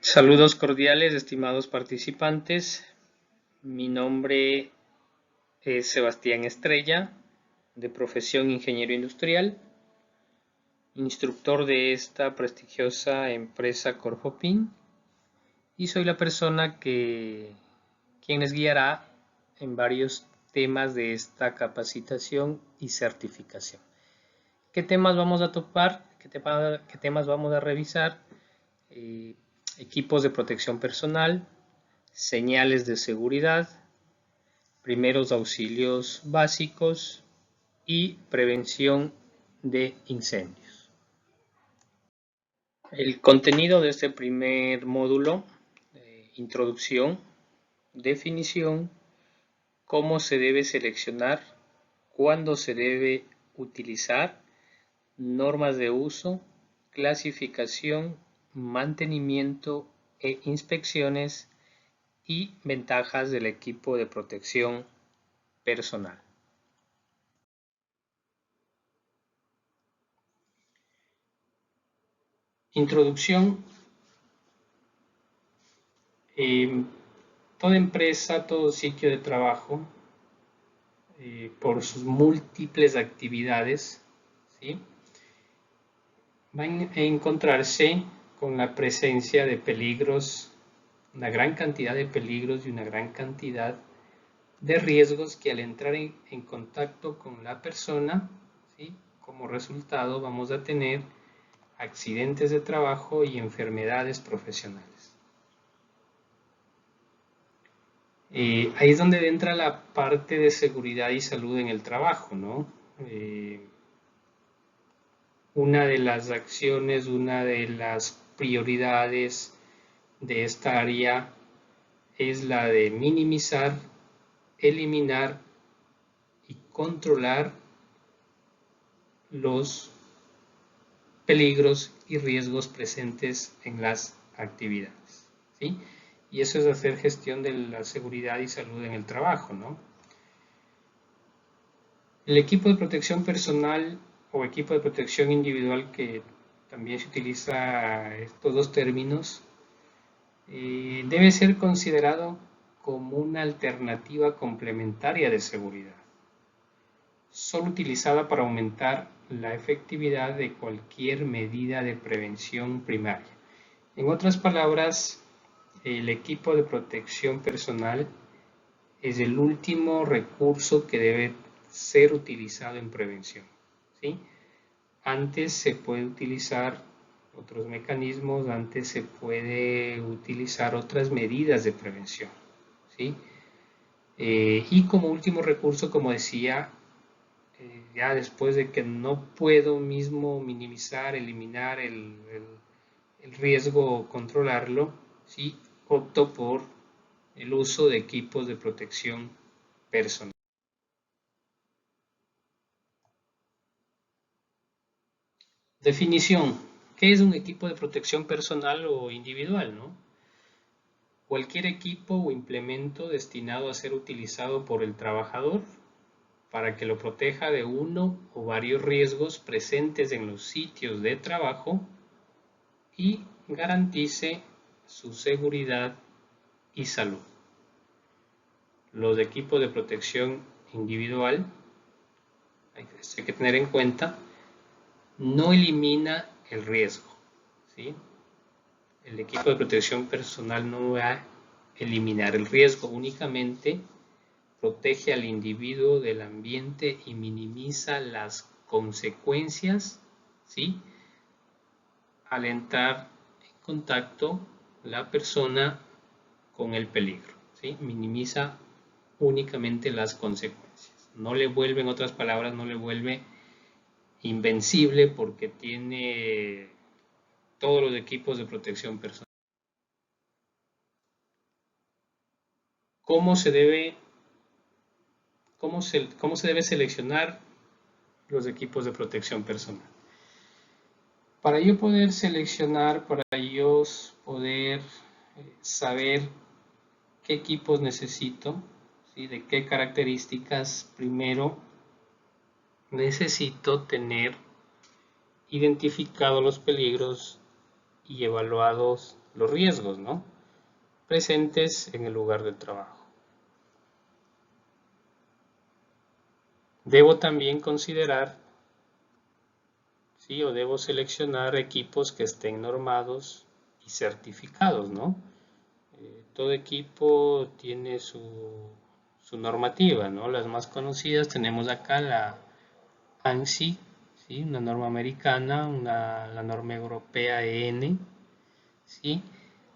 Saludos cordiales, estimados participantes. Mi nombre es Sebastián Estrella, de profesión ingeniero industrial, instructor de esta prestigiosa empresa Corfopin, y soy la persona quien les guiará en varios temas de esta capacitación y certificación. ¿Qué temas vamos a topar? ¿Qué temas vamos a revisar? Equipos de protección personal, señales de seguridad, primeros auxilios básicos y prevención de incendios. El contenido de este primer módulo: introducción, definición, cómo se debe seleccionar, cuándo se debe utilizar, normas de uso, clasificación, mantenimiento e inspecciones y ventajas del equipo de protección personal. Introducción. Toda empresa, todo sitio de trabajo, por sus múltiples actividades, ¿sí?, van a encontrarse con la presencia de peligros, una gran cantidad de peligros y una gran cantidad de riesgos que al entrar en contacto con la persona, ¿sí?, como resultado vamos a tener accidentes de trabajo y enfermedades profesionales. Ahí es donde entra la parte de seguridad y salud en el trabajo, ¿no? Una de las acciones, una de las prioridades de esta área es la de minimizar, eliminar y controlar los peligros y riesgos presentes en las actividades, ¿sí? Y eso es hacer gestión de la seguridad y salud en el trabajo, ¿no? El equipo de protección personal o equipo de protección individual, que también se utiliza estos dos términos, debe ser considerado como una alternativa complementaria de seguridad, solo utilizada para aumentar la efectividad de cualquier medida de prevención primaria. En otras palabras, el equipo de protección personal es el último recurso que debe ser utilizado en prevención, ¿sí? Antes se puede utilizar otros mecanismos, antes se puede utilizar otras medidas de prevención, ¿sí? Y como último recurso, como decía, ya después de que no puedo mismo minimizar, eliminar el riesgo o controlarlo, ¿sí?, opto por el uso de equipos de protección personal. Definición. ¿Qué es un equipo de protección personal o individual, no? Cualquier equipo o implemento destinado a ser utilizado por el trabajador para que lo proteja de uno o varios riesgos presentes en los sitios de trabajo y garantice su seguridad y salud. Los equipos de protección individual, hay que tener en cuenta, no elimina el riesgo, ¿sí? El equipo de protección personal no va a eliminar el riesgo, únicamente protege al individuo del ambiente y minimiza las consecuencias, ¿sí?, al entrar en contacto la persona con el peligro, ¿sí? Minimiza únicamente las consecuencias. No le vuelve, en otras palabras, no le vuelve invencible porque tiene todos los equipos de protección personal. ¿Cómo se debe seleccionar los equipos de protección personal? Para yo poder seleccionar, para yo poder saber qué equipos necesito, ¿sí?, de qué características, primero necesito tener identificados los peligros y evaluados los riesgos, ¿no?, presentes en el lugar de trabajo. Debo también considerar, ¿sí?, o debo seleccionar equipos que estén normados y certificados, ¿no? Todo equipo tiene su normativa, ¿no? Las más conocidas tenemos acá la ANSI, ¿sí?, una norma americana, la norma europea EN, ¿sí?,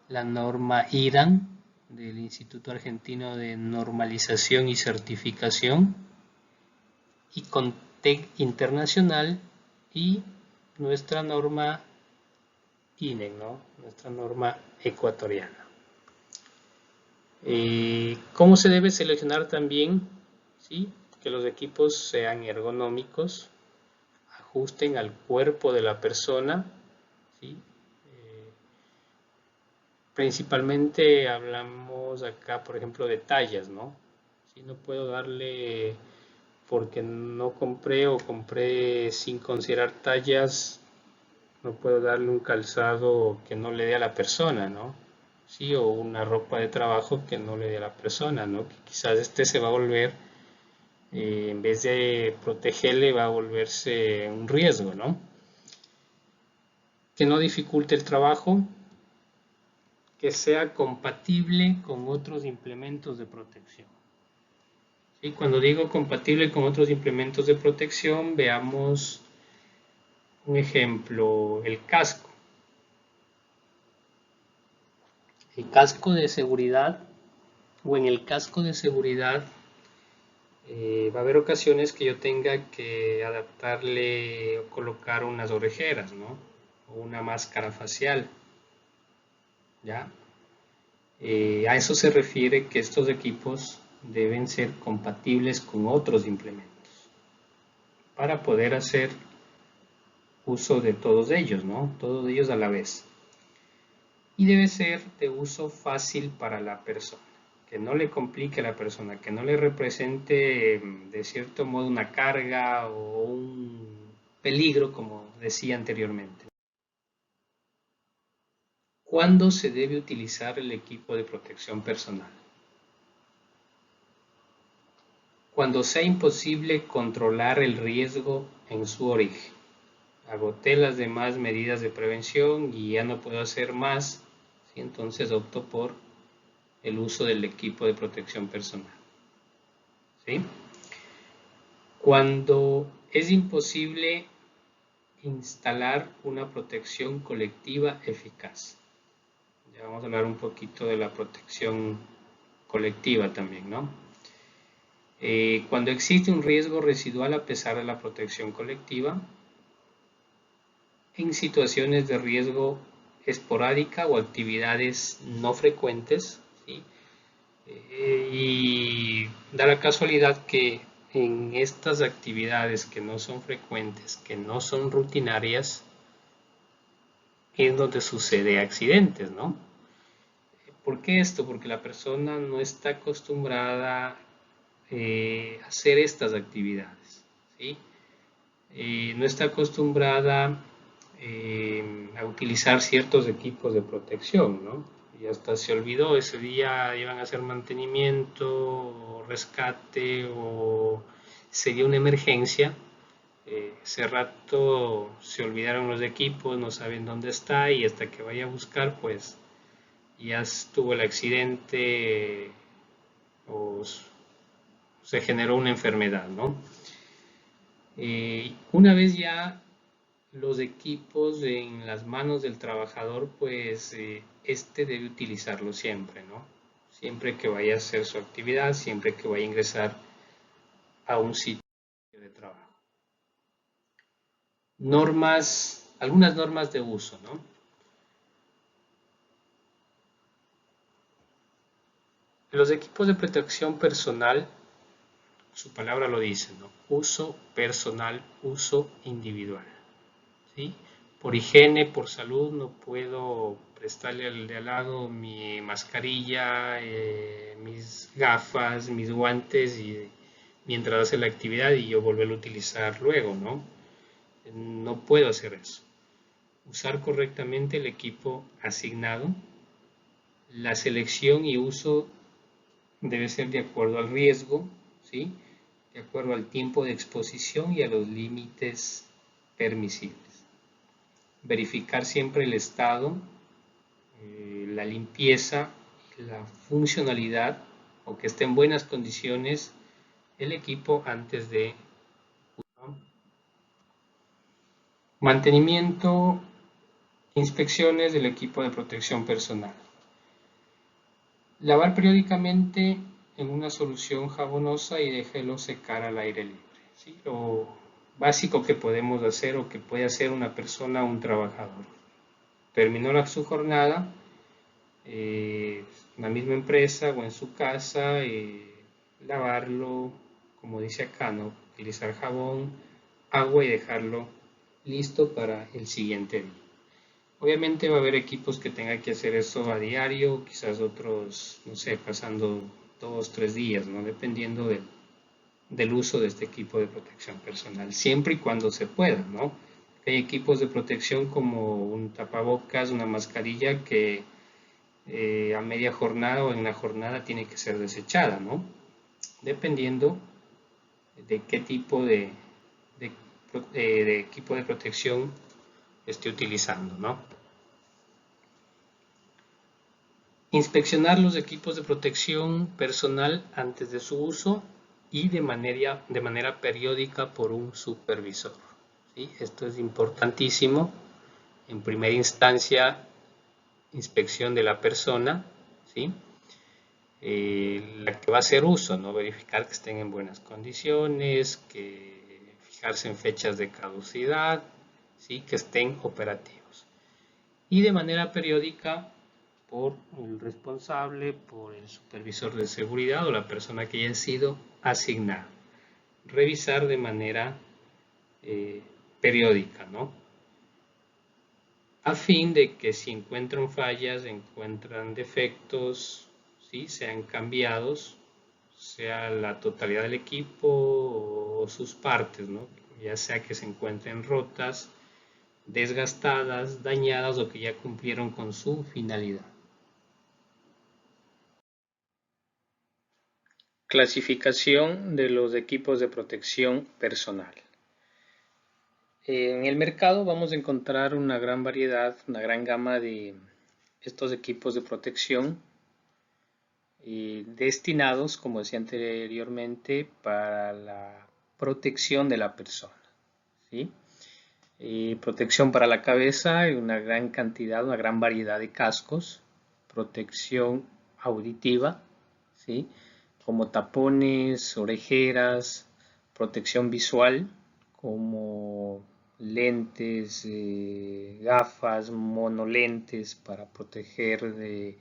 la norma IRAN del Instituto Argentino de Normalización y Certificación, y CONTEC internacional, y nuestra norma INEC, ¿no?, nuestra norma ecuatoriana. ¿Cómo se debe seleccionar también? ¿Sí? Que los equipos sean ergonómicos, ajusten al cuerpo de la persona, ¿sí? Principalmente hablamos acá, por ejemplo, de tallas, ¿no? Si no puedo darle, porque no compré o compré sin considerar tallas, no puedo darle un calzado que no le dé a la persona, ¿no? Sí, o una ropa de trabajo que no le dé a la persona, ¿no? Que quizás se va a volver, en vez de protegerle, va a volverse un riesgo, ¿no? Que no dificulte el trabajo, que sea compatible con otros implementos de protección. ¿Sí? Cuando digo compatible con otros implementos de protección, veamos un ejemplo, el casco. El casco de seguridad, o en el casco de seguridad, va a haber ocasiones que yo tenga que adaptarle o colocar unas orejeras, ¿no? O una máscara facial, ¿ya? A eso se refiere que estos equipos deben ser compatibles con otros implementos para poder hacer uso de todos ellos, ¿no? Todos ellos a la vez. Y debe ser de uso fácil para la persona, que no le complique a la persona, que no le represente de cierto modo una carga o un peligro, como decía anteriormente. ¿Cuándo se debe utilizar el equipo de protección personal? Cuando sea imposible controlar el riesgo en su origen. Agoté las demás medidas de prevención y ya no puedo hacer más, ¿sí? Entonces opto por el uso del equipo de protección personal, ¿sí? Cuando es imposible instalar una protección colectiva eficaz. Ya vamos a hablar un poquito de la protección colectiva también, ¿no? Cuando existe un riesgo residual a pesar de la protección colectiva, en situaciones de riesgo esporádica o actividades no frecuentes, ¿sí? Y da la casualidad que en estas actividades que no son frecuentes, que no son rutinarias, es donde sucede accidentes, ¿no? ¿Por qué esto? Porque la persona no está acostumbrada a hacer estas actividades, ¿sí? No está acostumbrada a utilizar ciertos equipos de protección, ¿no? Y hasta se olvidó, ese día iban a hacer mantenimiento, o rescate, o sería una emergencia. Ese rato se olvidaron los equipos, no saben dónde está, y hasta que vaya a buscar, pues ya estuvo el accidente o se generó una enfermedad, ¿no? Una vez ya los equipos en las manos del trabajador, pues este debe utilizarlo siempre, ¿no? Siempre que vaya a hacer su actividad, siempre que vaya a ingresar a un sitio de trabajo. Algunas normas de uso, ¿no? Los equipos de protección personal, su palabra lo dice, ¿no? Uso personal, uso individual, ¿sí? Por higiene, por salud, no puedo prestarle al de al lado mi mascarilla, mis gafas, mis guantes, y mientras hace la actividad y yo volverlo a utilizar luego, ¿no? No puedo hacer eso. usar correctamente el equipo asignado. La selección y uso debe ser de acuerdo al riesgo, ¿sí? De acuerdo al tiempo de exposición y a los límites permisibles. Verificar siempre el estado, la limpieza, la funcionalidad o que esté en buenas condiciones el equipo antes de usarlo. Mantenimiento, inspecciones del equipo de protección personal. Lavar periódicamente en una solución jabonosa y déjelo secar al aire libre. ¿Sí? Lo básico que podemos hacer o que puede hacer una persona o un trabajador. Terminó su jornada, en la misma empresa o en su casa, lavarlo, como dice acá, ¿no? Utilizar jabón, agua y dejarlo listo para el siguiente día. Obviamente va a haber equipos que tengan que hacer eso a diario, quizás otros, no sé, pasando 2 o 3 días, ¿no? Dependiendo del uso de este equipo de protección personal, siempre y cuando se pueda, ¿no? Hay equipos de protección como un tapabocas, una mascarilla que a media jornada o en la jornada tiene que ser desechada, ¿no? Dependiendo de qué tipo de equipo de protección esté utilizando, ¿no? Inspeccionar los equipos de protección personal antes de su uso y de manera periódica por un supervisor. ¿Sí? Esto es importantísimo. En primera instancia, inspección de la persona, ¿sí? La que va a hacer uso, ¿no? Verificar que estén en buenas condiciones, que fijarse en fechas de caducidad, ¿sí? Que estén operativos. Y de manera periódica por el responsable, por el supervisor de seguridad o la persona que haya sido asignada. Revisar de manera periódica, ¿no? A fin de que si encuentran fallas, encuentran defectos, ¿sí? Sean cambiados, sea la totalidad del equipo o sus partes, ¿no? Ya sea que se encuentren rotas, desgastadas, dañadas o que ya cumplieron con su finalidad. Clasificación de los equipos de protección personal. En el mercado vamos a encontrar una gran variedad, una gran gama de estos equipos de protección destinados, como decía anteriormente, para la protección de la persona. ¿Sí? Protección para la cabeza, una gran cantidad, una gran variedad de cascos. Protección auditiva, ¿sí? Como tapones, orejeras, protección visual, como lentes, gafas, monolentes para proteger de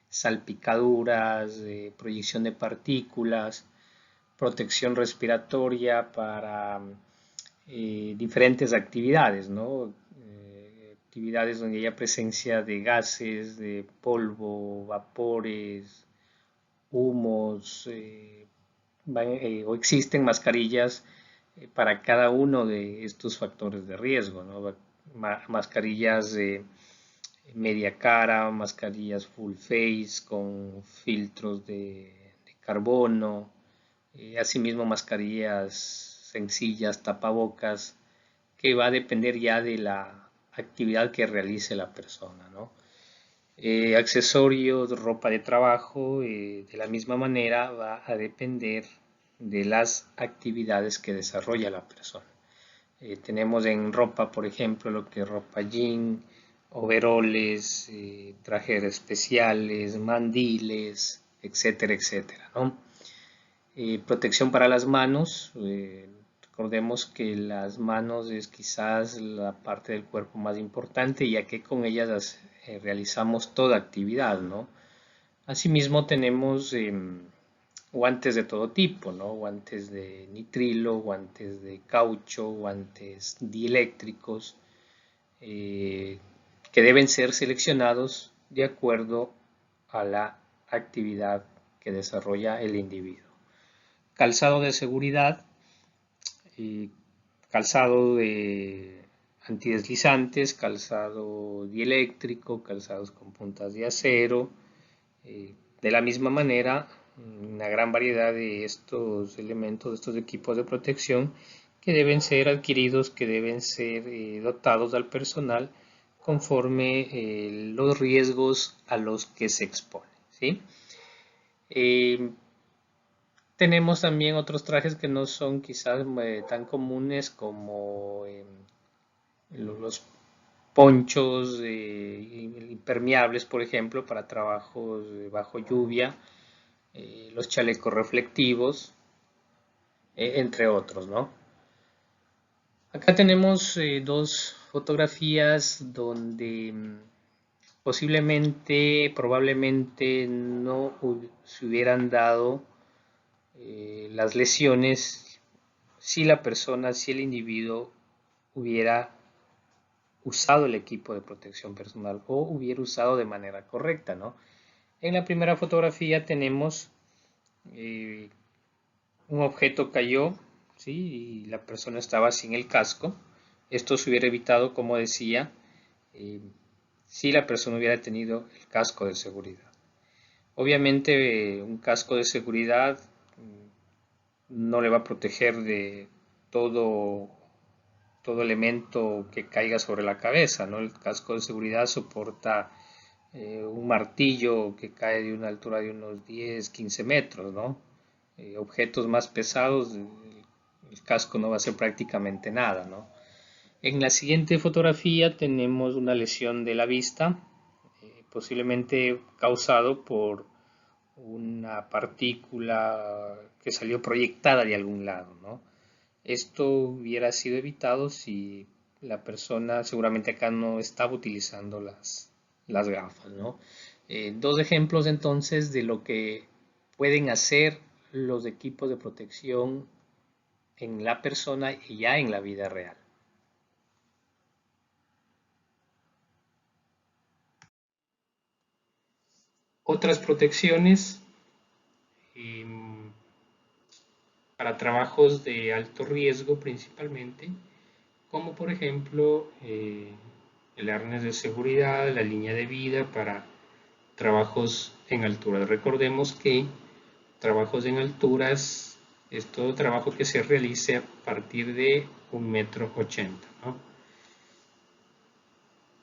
salpicaduras, de proyección de partículas, protección respiratoria para diferentes actividades, ¿no? Actividades donde haya presencia de gases, de polvo, vapores, humos, o existen mascarillas para cada uno de estos factores de riesgo, ¿no? Mascarillas de media cara, mascarillas full face con filtros de carbono, asimismo mascarillas sencillas, tapabocas, que va a depender ya de la actividad que realice la persona, ¿no? Accesorios, ropa de trabajo, de la misma manera va a depender de las actividades que desarrolla la persona. Tenemos en ropa, por ejemplo, lo que es ropa jean, overoles, trajes especiales, mandiles, etcétera, etcétera, ¿no? Protección para las manos. Recordemos que las manos es quizás la parte del cuerpo más importante, ya que con ellas realizamos toda actividad, ¿no? Asimismo tenemos guantes de todo tipo, ¿no? Guantes de nitrilo, guantes de caucho, guantes dieléctricos, que deben ser seleccionados de acuerdo a la actividad que desarrolla el individuo. Calzado de seguridad, calzado antideslizantes, calzado dieléctrico, calzados con puntas de acero. De la misma manera, una gran variedad de estos elementos, de estos equipos de protección que deben ser adquiridos, que deben ser dotados al personal conforme los riesgos a los que se expone, ¿sí? Tenemos también otros trajes que no son quizás tan comunes como los ponchos impermeables, por ejemplo, para trabajos bajo lluvia, los chalecos reflectivos, entre otros, ¿no? Acá tenemos dos fotografías donde posiblemente, probablemente no se hubieran dado las lesiones si la persona, si el individuo hubiera usado el equipo de protección personal o hubiera usado de manera correcta, ¿no? En la primera fotografía tenemos un objeto cayó, ¿sí? Y la persona estaba sin el casco. Esto se hubiera evitado, como decía, si la persona hubiera tenido el casco de seguridad. Obviamente, un casco de seguridad no le va a proteger de todo elemento que caiga sobre la cabeza, ¿no? El casco de seguridad soporta un martillo que cae de una altura de unos 10, 15 metros, ¿no? Objetos más pesados, el casco no va a hacer prácticamente nada, ¿no? En la siguiente fotografía tenemos una lesión de la vista, posiblemente causado por una partícula que salió proyectada de algún lado, ¿no? Esto hubiera sido evitado si la persona seguramente acá no estaba utilizando las gafas, ¿no? Dos ejemplos entonces de lo que pueden hacer los equipos de protección en la persona y ya en la vida real. Otras protecciones para trabajos de alto riesgo principalmente, como por ejemplo el arnés de seguridad, la línea de vida para trabajos en altura. Recordemos que trabajos en alturas es todo trabajo que se realice a partir de 1,80 m, ¿no?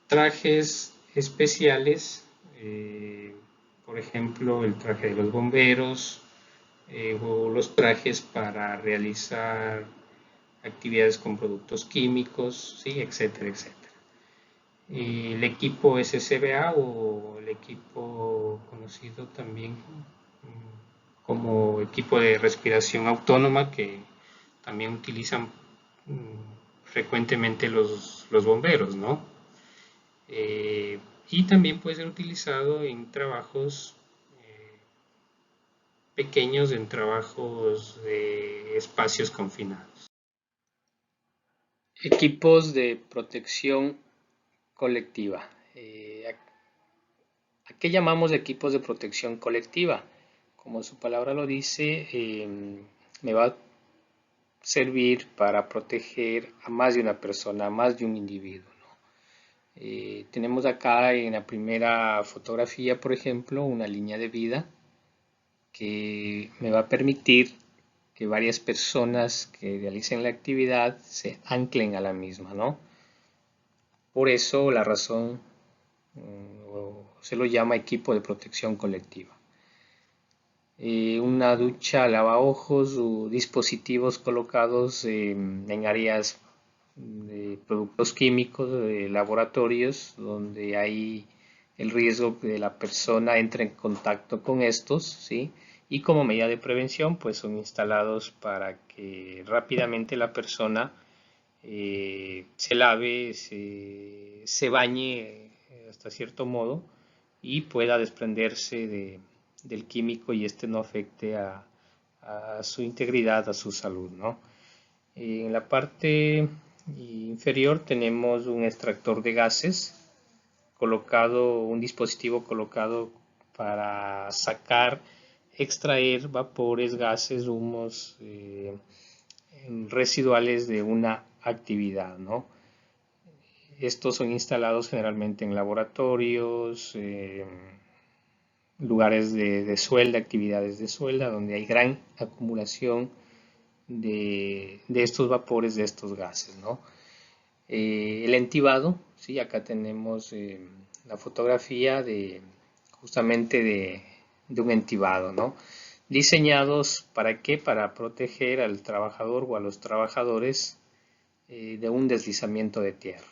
Trajes especiales, por ejemplo el traje de los bomberos, o los trajes para realizar actividades con productos químicos, ¿sí? Etcétera, etcétera. El equipo SCBA o el equipo conocido también como equipo de respiración autónoma que también utilizan frecuentemente los bomberos, ¿no? Y también puede ser utilizado en trabajos pequeños, en trabajos de espacios confinados. Equipos de protección colectiva. ¿A qué llamamos equipos de protección colectiva? Como su palabra lo dice, me va a servir para proteger a más de una persona, a más de un individuo, ¿no? Tenemos acá en la primera fotografía, por ejemplo, una línea de vida que me va a permitir que varias personas que realicen la actividad se anclen a la misma, ¿no? Por eso la razón se lo llama equipo de protección colectiva. Una ducha lavaojos o dispositivos colocados en áreas de productos químicos, de laboratorios, donde hay el riesgo que la persona entre en contacto con estos, ¿sí? Y como medida de prevención, pues son instalados para que rápidamente la persona se lave, se bañe hasta cierto modo y pueda desprenderse del químico y este no afecte a su integridad, a su salud, ¿no? En la parte inferior tenemos un extractor de gases colocado, un dispositivo colocado para sacar, extraer vapores, gases, humos residuales de una actividad, ¿no? Estos son instalados generalmente en laboratorios, lugares de suelda, actividades de suelda, donde hay gran acumulación de estos vapores, de estos gases, ¿no? El entibado, ¿sí? Acá tenemos la fotografía justamente de un entibado, ¿no? Diseñados ¿para qué? Para proteger al trabajador o a los trabajadores de un deslizamiento de tierra.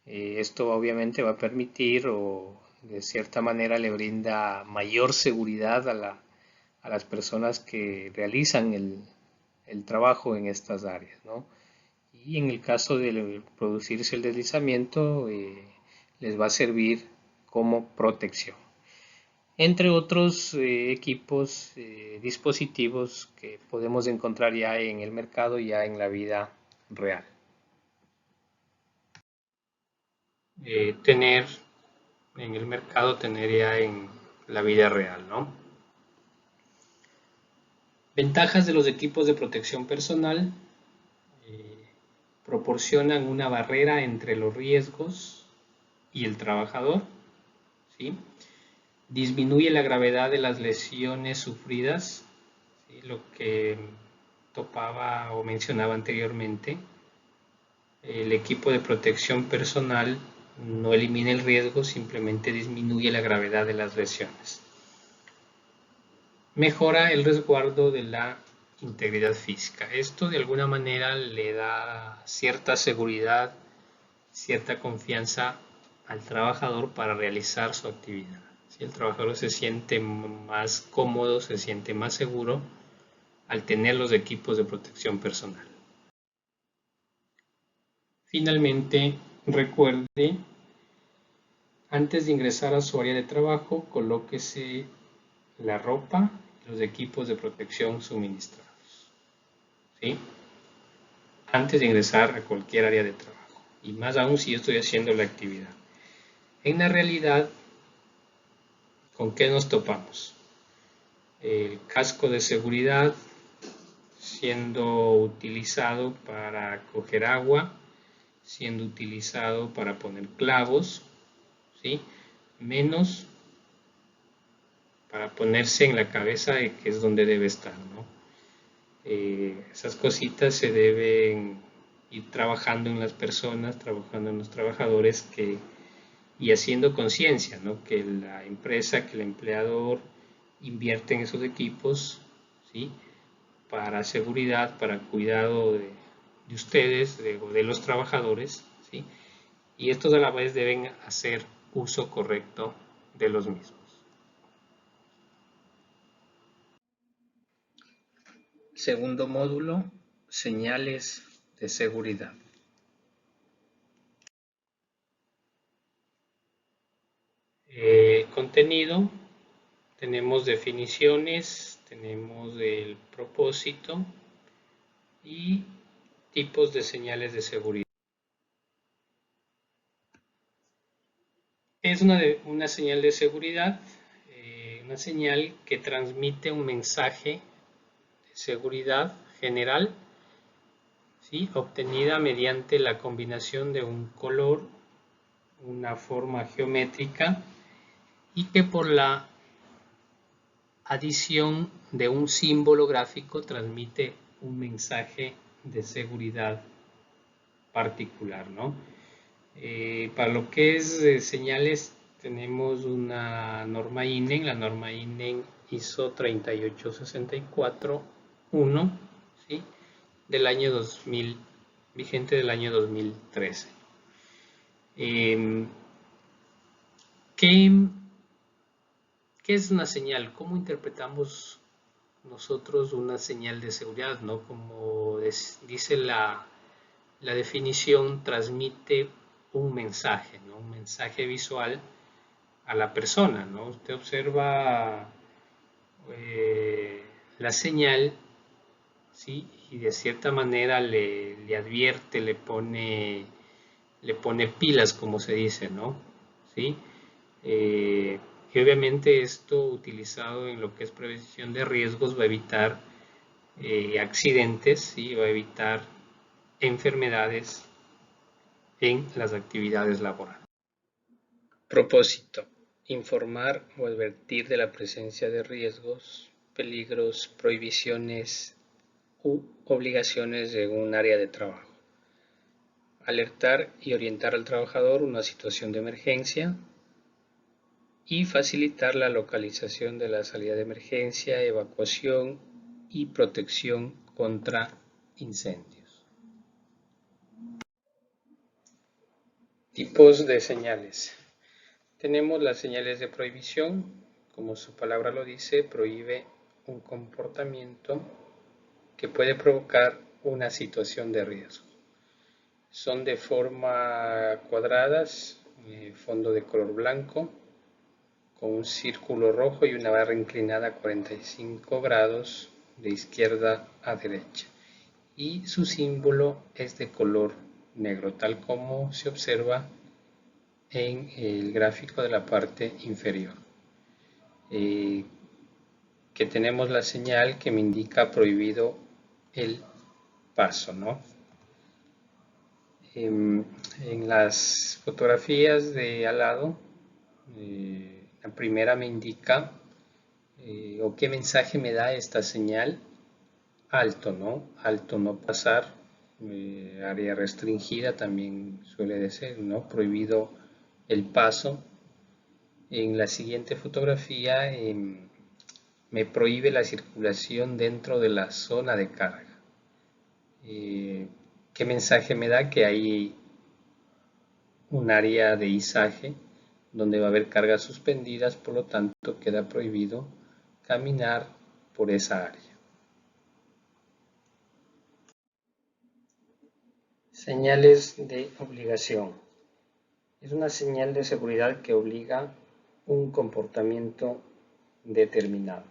Esto obviamente va a permitir o de cierta manera le brinda mayor seguridad a las personas que realizan el trabajo en estas áreas, ¿no? Y en el caso de producirse el deslizamiento, les va a servir como protección. Entre otros equipos, dispositivos que podemos encontrar ya en el mercado, ya en la vida real. Tener en el mercado, tener ya en la vida real, ¿no? Ventajas de los equipos de protección personal. Proporcionan una barrera entre los riesgos y el trabajador, ¿sí? Disminuye la gravedad de las lesiones sufridas, ¿sí? Lo que topaba o mencionaba anteriormente. El equipo de protección personal no elimina el riesgo, simplemente disminuye la gravedad de las lesiones. Mejora el resguardo de la integridad física. Esto de alguna manera le da cierta seguridad, cierta confianza al trabajador para realizar su actividad. Si el trabajador se siente más cómodo, se siente más seguro al tener los equipos de protección personal. Finalmente, recuerde, antes de ingresar a su área de trabajo, colóquese la ropa y los equipos de protección suministrados, ¿sí? Antes de ingresar a cualquier área de trabajo, y más aún si yo estoy haciendo la actividad. En la realidad, ¿con qué nos topamos? El casco de seguridad siendo utilizado para coger agua, siendo utilizado para poner clavos, ¿sí? Menos para ponerse en la cabeza, que es donde debe estar, ¿no? Esas cositas se deben ir trabajando en las personas, trabajando en los trabajadores y haciendo conciencia, ¿no? Que la empresa, que el empleador invierte en esos equipos, ¿sí? Para seguridad, para cuidado de ustedes, de los trabajadores, ¿sí? Y estos a la vez deben hacer uso correcto de los mismos. Segundo módulo, señales de seguridad. Contenido, tenemos definiciones, tenemos el propósito y tipos de señales de seguridad. Es una señal de seguridad, una señal que transmite un mensaje de seguridad general, ¿sí? Obtenida mediante la combinación de un color, una forma geométrica y que por la adición de un símbolo gráfico transmite un mensaje de seguridad particular, ¿no? Para lo que es señales, tenemos una norma INEN, la norma INEN ISO 38641, ¿sí? Del año 2000, vigente del año 2013. ¿Qué es una señal? ¿Cómo interpretamos nosotros una señal de seguridad, ¿no? Como dice la definición, transmite un mensaje, ¿no? Un mensaje visual a la persona, ¿no? Usted observa la señal, ¿sí? Y de cierta manera le advierte, le pone pilas, como se dice, ¿no? ¿Sí? Y obviamente esto utilizado en lo que es prevención de riesgos va a evitar accidentes, ¿sí? Va a evitar enfermedades en las actividades laborales. Propósito: informar o advertir de la presencia de riesgos, peligros, prohibiciones u obligaciones de un área de trabajo. Alertar y orientar al trabajador una situación de emergencia y facilitar la localización de la salida de emergencia, evacuación y protección contra incendios. Tipos de señales. Tenemos las señales de prohibición, como su palabra lo dice, prohíbe un comportamiento que puede provocar una situación de riesgo. Son de forma cuadradas, fondo de color blanco, con un círculo rojo y una barra inclinada a 45 grados de izquierda a derecha. Y su símbolo es de color negro, tal como se observa en el gráfico de la parte inferior. Que tenemos la señal que me indica prohibido el paso, ¿no? En las fotografías de al lado, la primera me indica o qué mensaje me da esta señal: alto, ¿no? Alto, no pasar. Área restringida también suele ser, ¿no? Prohibido el paso. En la siguiente fotografía me prohíbe la circulación dentro de la zona de carga. ¿Qué mensaje me da? Que hay un área de izaje donde va a haber cargas suspendidas, por lo tanto queda prohibido caminar por esa área. Señales de obligación. Es una señal de seguridad que obliga un comportamiento determinado.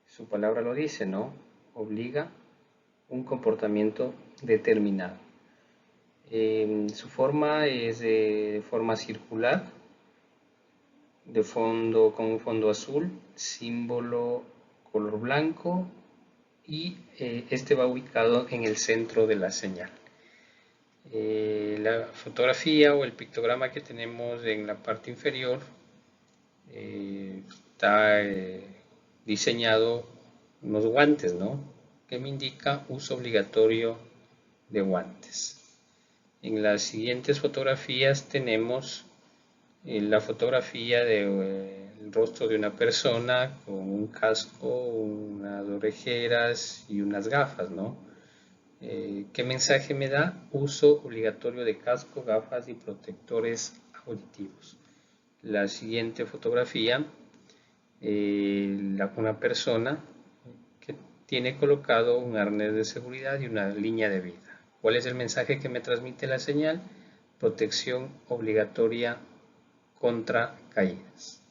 Su palabra lo dice, ¿no? Obliga un comportamiento determinado. Su forma es de forma circular, con un fondo azul, símbolo color blanco, y este va ubicado en el centro de la señal. La fotografía o el pictograma que tenemos en la parte inferior está diseñado unos guantes, ¿no? Que me indica uso obligatorio de guantes. En las siguientes fotografías tenemos la fotografía del rostro de una persona con un casco, unas orejeras y unas gafas, ¿no? ¿Qué mensaje me da? Uso obligatorio de casco, gafas y protectores auditivos. La siguiente fotografía, una persona que tiene colocado un arnés de seguridad y una línea de vida. ¿Cuál es el mensaje que me transmite la señal? Protección obligatoria contra caídas.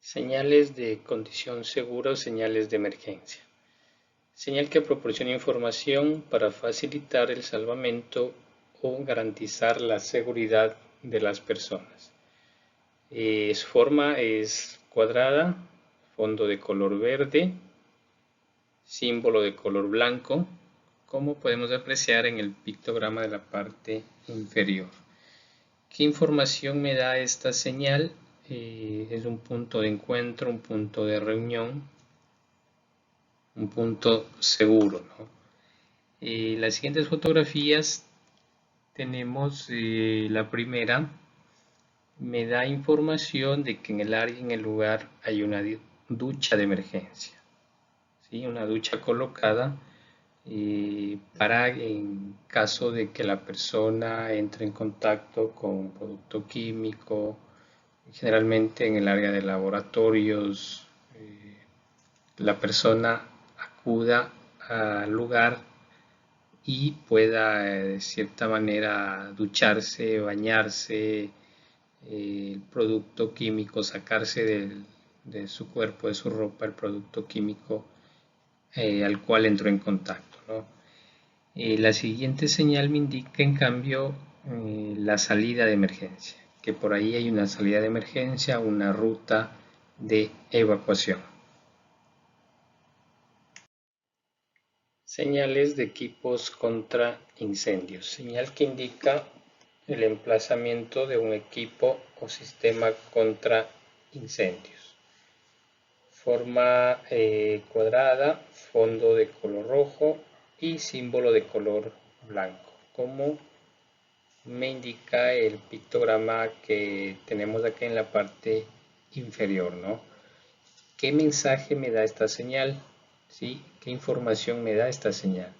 Señales de condición segura o señales de emergencia. Señal que proporciona información para facilitar el salvamento o garantizar la seguridad de las personas. Su forma es cuadrada, fondo de color verde, símbolo de color blanco, como podemos apreciar en el pictograma de la parte inferior. ¿Qué información me da esta señal? Es un punto de encuentro, un punto de reunión, un punto seguro, ¿no? Las siguientes fotografías tenemos la primera, me da información de que en el área, en el lugar, hay una ducha de emergencia, ¿sí? Una ducha colocada para en caso de que la persona entre en contacto con un producto químico, generalmente en el área de laboratorios, la persona acuda al lugar y pueda de cierta manera ducharse, bañarse, el producto químico, sacarse de su cuerpo, de su ropa, el producto químico al cual entró en contacto, ¿no? La siguiente señal me indica en cambio la salida de emergencia, que por ahí hay una salida de emergencia, una ruta de evacuación. Señales de equipos contra incendios. Señal que indica el emplazamiento de un equipo o sistema contra incendios. Forma cuadrada, fondo de color rojo y símbolo de color blanco, como me indica el pictograma que tenemos aquí en la parte inferior, ¿no? ¿Qué mensaje me da esta señal? ¿Sí? ¿Qué información me da esta señal?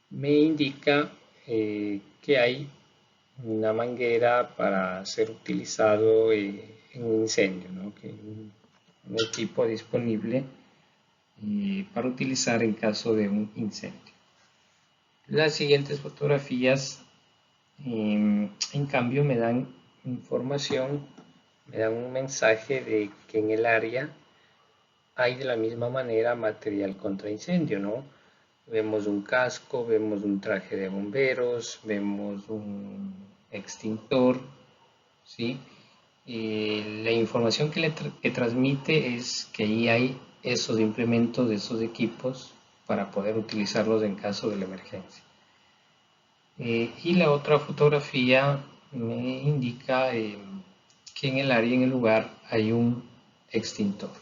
Me indica que hay una manguera para ser utilizado en un incendio, ¿no? Que un equipo disponible para utilizar en caso de un incendio. Las siguientes fotografías, en cambio, me dan información, me dan un mensaje de que en el área hay de la misma manera material contra incendio, ¿no? Vemos un casco, vemos un traje de bomberos, vemos un extintor, ¿sí? Y la información que transmite es que ahí hay esos implementos, esos equipos para poder utilizarlos en caso de la emergencia. Y la otra fotografía me indica que en el área, en el lugar, hay un extintor.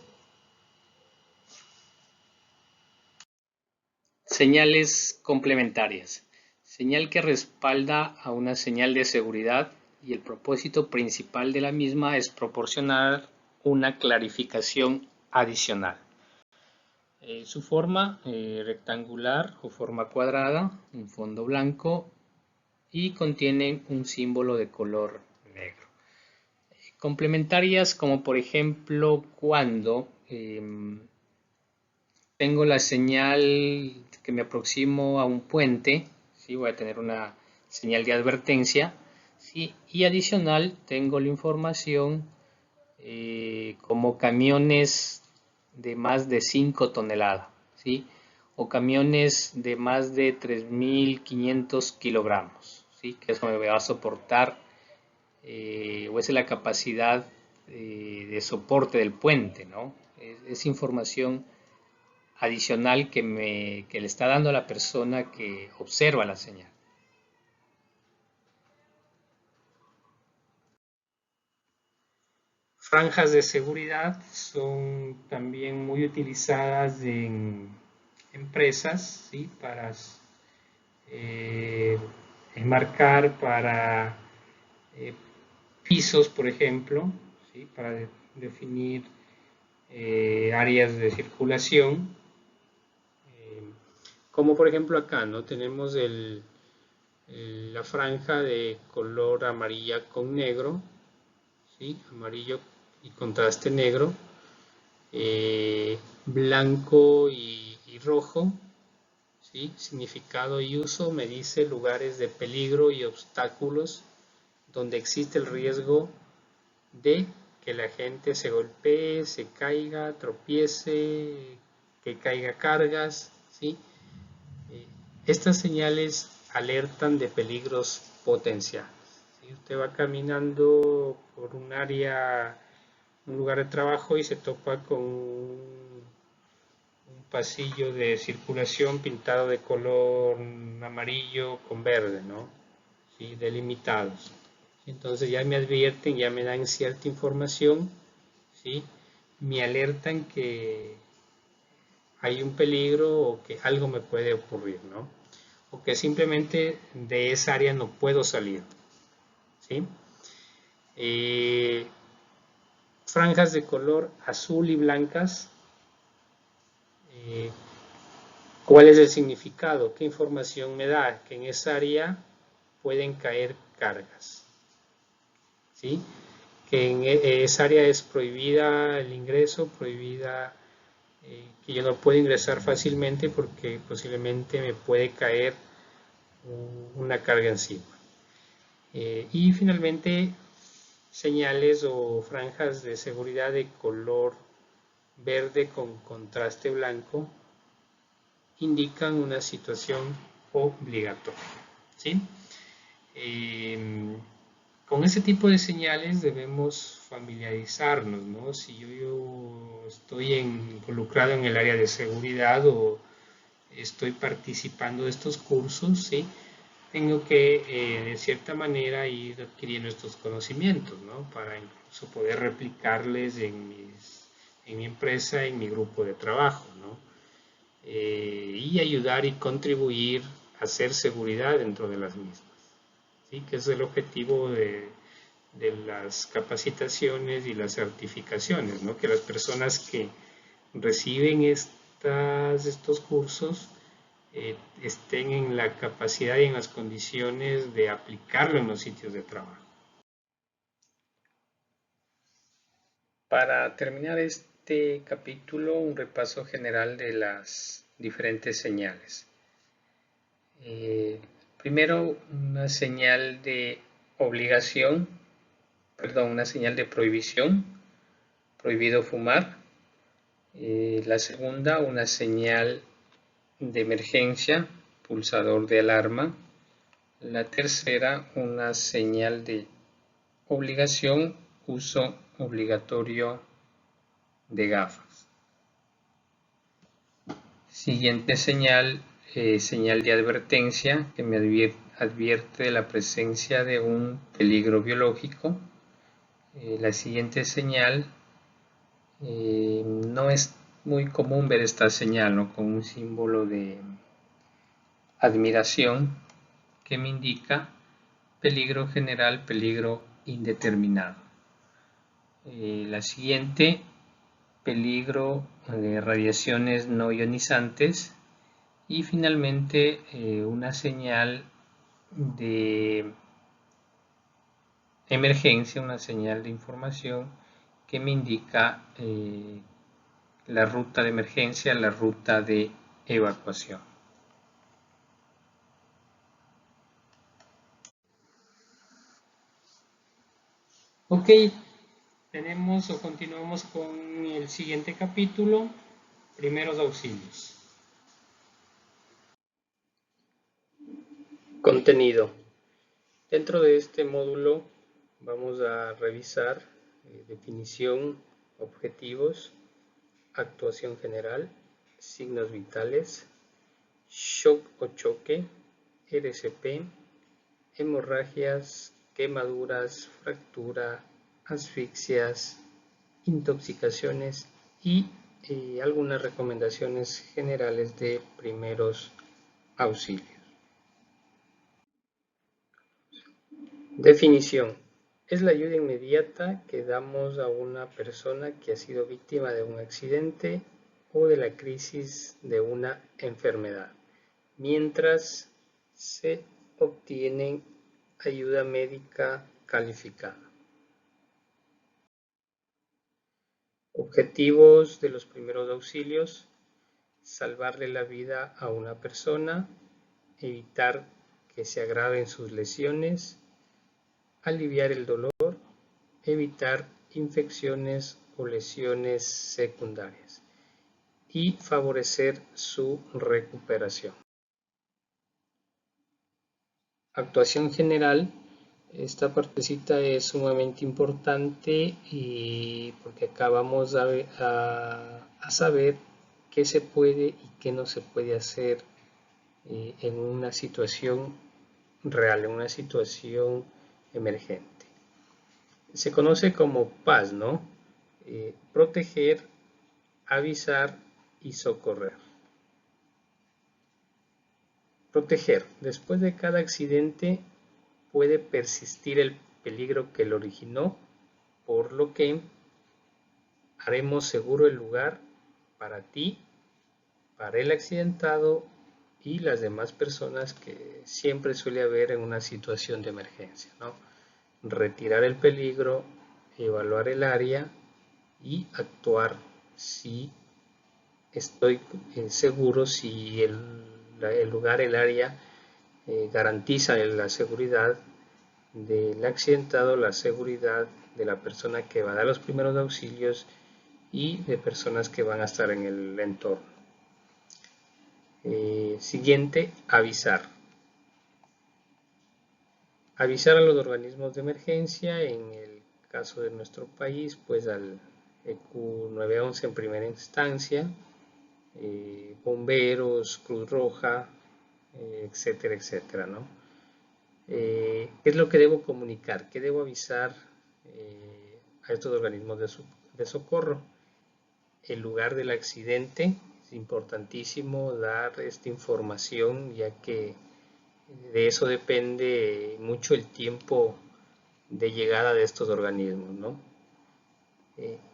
Señales complementarias. Señal que respalda a una señal de seguridad y el propósito principal de la misma es proporcionar una clarificación adicional. Su forma rectangular o forma cuadrada, un fondo blanco y contienen un símbolo de color negro. Complementarias como por ejemplo cuando tengo la señal que me aproximo a un puente, ¿sí? Voy a tener una señal de advertencia, ¿sí? Y adicional tengo la información como camiones de más de 5 toneladas, ¿sí? O camiones de más de 3.500 kilogramos, ¿sí? Que eso me va a soportar, o esa es la capacidad de soporte del puente, ¿no? Es información adicional que le está dando a la persona que observa la señal. Franjas de seguridad son también muy utilizadas en empresas, ¿sí? Para enmarcar para pisos, por ejemplo, ¿sí? Para definir áreas de circulación, como por ejemplo acá, ¿no? Tenemos la franja de color amarilla con negro, ¿sí? Amarillo y contraste negro, blanco y rojo, ¿sí? Significado y uso me dice lugares de peligro y obstáculos donde existe el riesgo de que la gente se golpee, se caiga, tropiece, que caiga cargas, ¿sí? Estas señales alertan de peligros potenciales. Si usted va caminando por un área, un lugar de trabajo y se topa con un pasillo de circulación pintado de color amarillo con verde, ¿no? ¿Sí? Delimitados. Entonces ya me advierten, ya me dan cierta información, ¿sí? Me alertan que hay un peligro o que algo me puede ocurrir, ¿no? O que simplemente de esa área no puedo salir, ¿sí? Franjas de color azul y blancas. ¿Cuál es el significado? ¿Qué información me da? Que en esa área pueden caer cargas, ¿sí? Que en esa área es prohibida el ingreso, prohibida que yo no puedo ingresar fácilmente porque posiblemente me puede caer una carga encima. Y finalmente, señales o franjas de seguridad de color verde con contraste blanco indican una situación obligatoria, ¿sí? Con ese tipo de señales debemos familiarizarnos, ¿no? Si yo estoy involucrado en el área de seguridad o estoy participando de estos cursos, ¿sí? Tengo que, de cierta manera, ir adquiriendo estos conocimientos, ¿no? Para incluso poder replicarles en mi empresa, en mi grupo de trabajo, ¿no? Y ayudar y contribuir a hacer seguridad dentro de las mismas, ¿sí? Que es el objetivo de las capacitaciones y las certificaciones, ¿no? Que las personas que reciben estos cursos estén en la capacidad y en las condiciones de aplicarlo en los sitios de trabajo. Para terminar este capítulo, un repaso general de las diferentes señales. Primero, una señal de obligación, una señal de prohibición, prohibido fumar. La segunda, una señal de emergencia, pulsador de alarma. La tercera, una señal de obligación, uso obligatorio de gafas. Siguiente señal, señal de advertencia que me advierte de la presencia de un peligro biológico. La siguiente señal, no es muy común ver esta señal, ¿no? Con un símbolo de admiración que me indica peligro general, peligro indeterminado. La siguiente, peligro de radiaciones no ionizantes. Y finalmente una señal de emergencia, una señal de información que me indica la ruta de emergencia, la ruta de evacuación. Ok, tenemos o continuamos con el siguiente capítulo, primeros auxilios. Contenido. Dentro de este módulo vamos a revisar definición, objetivos, actuación general, signos vitales, shock o choque, RCP, hemorragias, quemaduras, fractura, asfixias, intoxicaciones y algunas recomendaciones generales de primeros auxilios. Definición. Es la ayuda inmediata que damos a una persona que ha sido víctima de un accidente o de la crisis de una enfermedad, mientras se obtiene ayuda médica calificada. Objetivos de los primeros auxilios: salvarle la vida a una persona, evitar que se agraven sus lesiones, aliviar el dolor, evitar infecciones o lesiones secundarias y favorecer su recuperación. Actuación general. Esta partecita es sumamente importante y porque acá vamos a saber qué se puede y qué no se puede hacer en una situación real, en una situación emergente. Se conoce como PAS, ¿no? Proteger, avisar y socorrer. Proteger. Después de cada accidente puede persistir el peligro que lo originó, por lo que haremos seguro el lugar para ti, para el accidentado y las demás personas que siempre suele haber en una situación de emergencia, ¿no? Retirar el peligro, evaluar el área y actuar si estoy seguro, si el lugar, el área garantiza la seguridad del accidentado, la seguridad de la persona que va a dar los primeros auxilios y de personas que van a estar en el entorno. Siguiente, avisar. Avisar a los organismos de emergencia, en el caso de nuestro país, pues al EQ 911 en primera instancia, bomberos, Cruz Roja, etcétera, etcétera, ¿no? ¿Qué es lo que debo comunicar? ¿Qué debo avisar a estos organismos de socorro? El lugar del accidente, es importantísimo dar esta información, ya que de eso depende mucho el tiempo de llegada de estos organismos, ¿no?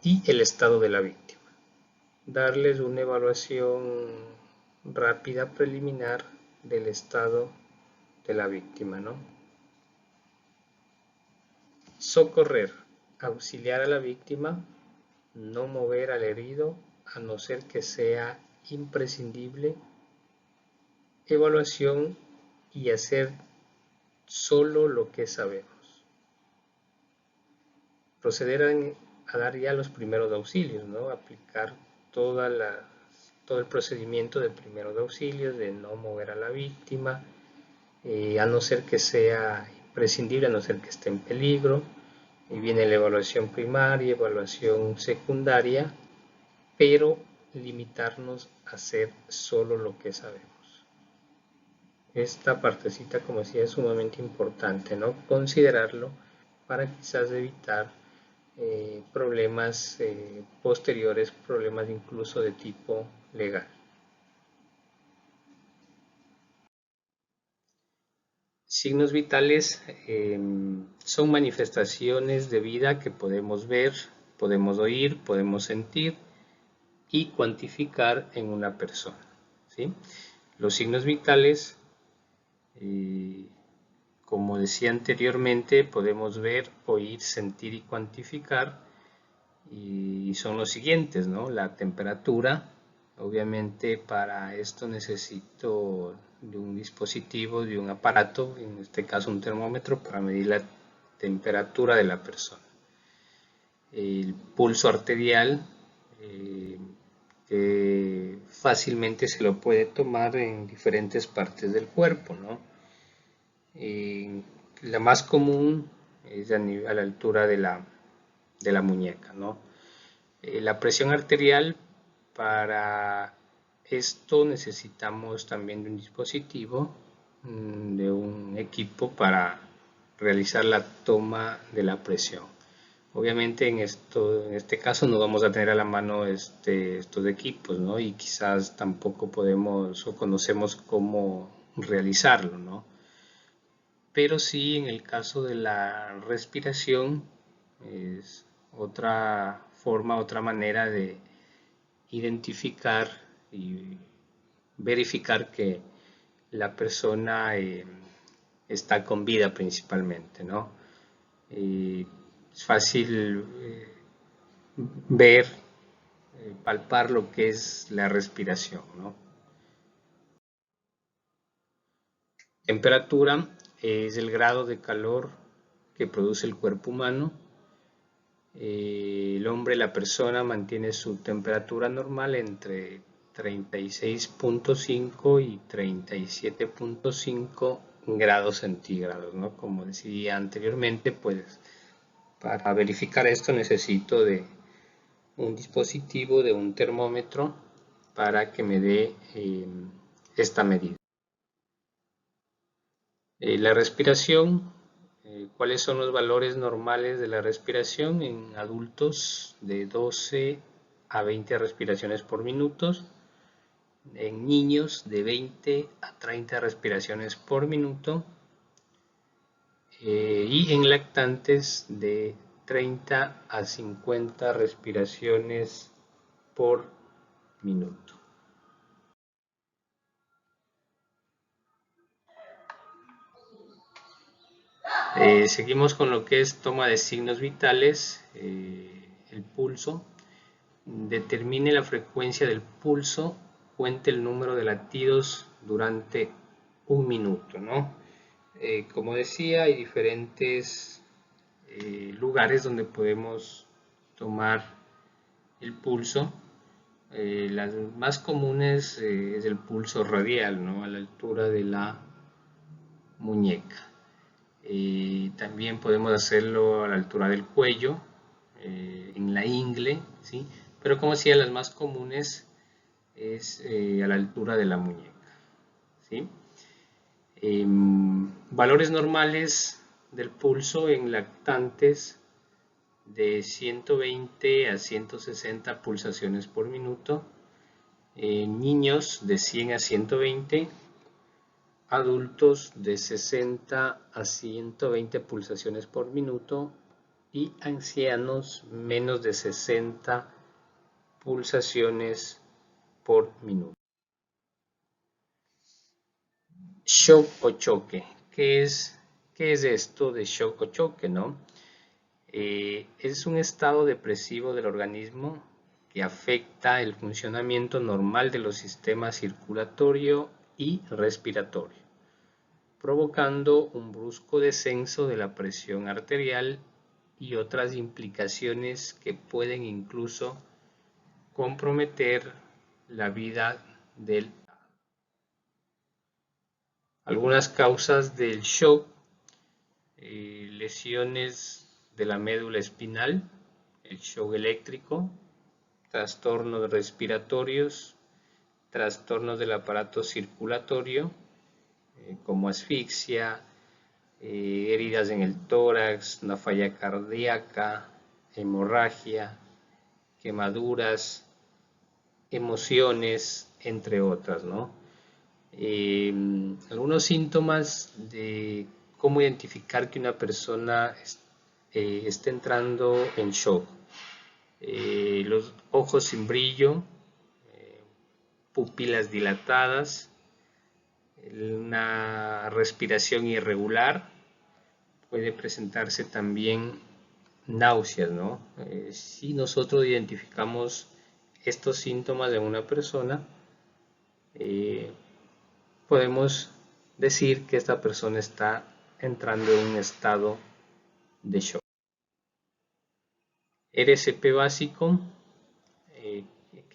Y el estado de la víctima. Darles una evaluación rápida preliminar del estado de la víctima, ¿no? Socorrer, auxiliar a la víctima, no mover al herido a no ser que sea imprescindible, evaluación y hacer solo lo que sabemos. Proceder a dar ya los primeros auxilios, ¿no? Aplicar todo el procedimiento de primeros auxilios, de no mover a la víctima, a no ser que sea imprescindible, a no ser que esté en peligro. Y viene la evaluación primaria, evaluación secundaria, pero limitarnos a hacer solo lo que sabemos. Esta partecita, como decía, es sumamente importante, ¿no? Considerarlo para quizás evitar problemas posteriores, problemas incluso de tipo legal. Signos vitales son manifestaciones de vida que podemos ver, podemos oír, podemos sentir y cuantificar en una persona, ¿sí? Los signos vitales, como decía anteriormente, podemos ver, oír, sentir y cuantificar, y son los siguientes, ¿no? La temperatura. Obviamente para esto necesito de un dispositivo, de un aparato, en este caso un termómetro, para medir la temperatura de la persona. El pulso arterial, que fácilmente se lo puede tomar en diferentes partes del cuerpo, ¿no? La más común es a la altura de la muñeca, ¿no? La presión arterial, para esto necesitamos también de un dispositivo, de un equipo para realizar la toma de la presión. Obviamente en este caso no vamos a tener a la mano estos equipos, ¿no? Y quizás tampoco podemos o conocemos cómo realizarlo, ¿no? Pero sí, en el caso de la respiración, es otra forma, otra manera de identificar y verificar que la persona está con vida principalmente, ¿no? Es fácil ver, palpar lo que es la respiración, ¿no? Temperatura es el grado de calor que produce el cuerpo humano. El hombre, la persona, mantiene su temperatura normal entre 36.5 y 37.5 grados centígrados, ¿no? Como decía anteriormente, pues para verificar esto necesito de un dispositivo, de un termómetro, para que me dé esta medida. La respiración, ¿cuáles son los valores normales de la respiración? En adultos, de 12 a 20 respiraciones por minuto. En niños, de 20 a 30 respiraciones por minuto. Y en lactantes, de 30 a 50 respiraciones por minuto. Seguimos con lo que es toma de signos vitales. El pulso. Determine la frecuencia del pulso, cuente el número de latidos durante un minuto, ¿no? Como decía, hay diferentes lugares donde podemos tomar el pulso. Las más comunes es el pulso radial, ¿no? A la altura de la muñeca. También podemos hacerlo a la altura del cuello, en la ingle, ¿sí? Pero como decía, las más comunes es a la altura de la muñeca, ¿sí? Valores normales del pulso en lactantes de 120 a 160 pulsaciones por minuto, en niños de 100 a 120, adultos de 60 a 120 pulsaciones por minuto y ancianos menos de 60 pulsaciones por minuto. Shock o choque. ¿Qué es esto de shock o choque, no? Es un estado depresivo del organismo que afecta el funcionamiento normal de los sistemas circulatorio y respiratorio, provocando un brusco descenso de la presión arterial y otras implicaciones que pueden incluso comprometer la vida del. Algunas causas del shock: lesiones de la médula espinal, el shock eléctrico, trastornos respiratorios, trastornos del aparato circulatorio, como asfixia, heridas en el tórax, una falla cardíaca, hemorragia, quemaduras, emociones, entre otras, ¿no? Algunos síntomas de cómo identificar que una persona está entrando en shock: los ojos sin brillo, pupilas dilatadas, una respiración irregular, puede presentarse también náuseas, ¿no? Si nosotros identificamos estos síntomas de una persona, podemos decir que esta persona está entrando en un estado de shock. RCP básico. ¿Qué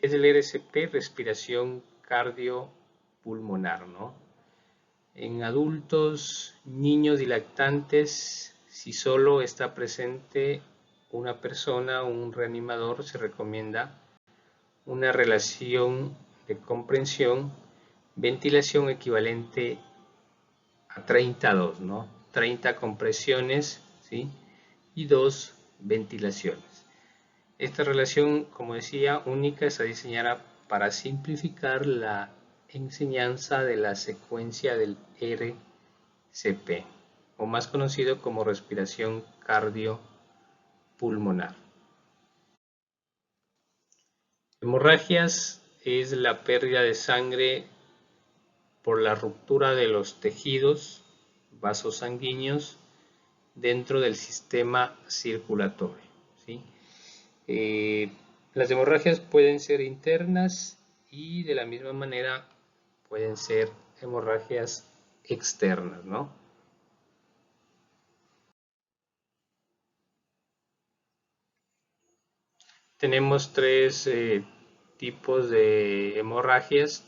es el RCP? Respiración cardiopulmonar, ¿no? En adultos, niños y lactantes, si solo está presente una persona o un reanimador, se recomienda una relación de comprensión, ventilación equivalente a 30-2, ¿no? 30 compresiones, ¿sí? Y 2 ventilaciones. Esta relación, como decía, única, está diseñada para simplificar la enseñanza de la secuencia del RCP, o más conocido como respiración cardiopulmonar. Hemorragias es la pérdida de sangre por la ruptura de los tejidos, vasos sanguíneos, dentro del sistema circulatorio, ¿sí? Las hemorragias pueden ser internas y de la misma manera pueden ser hemorragias externas, ¿no? Tenemos tres tipos de hemorragias: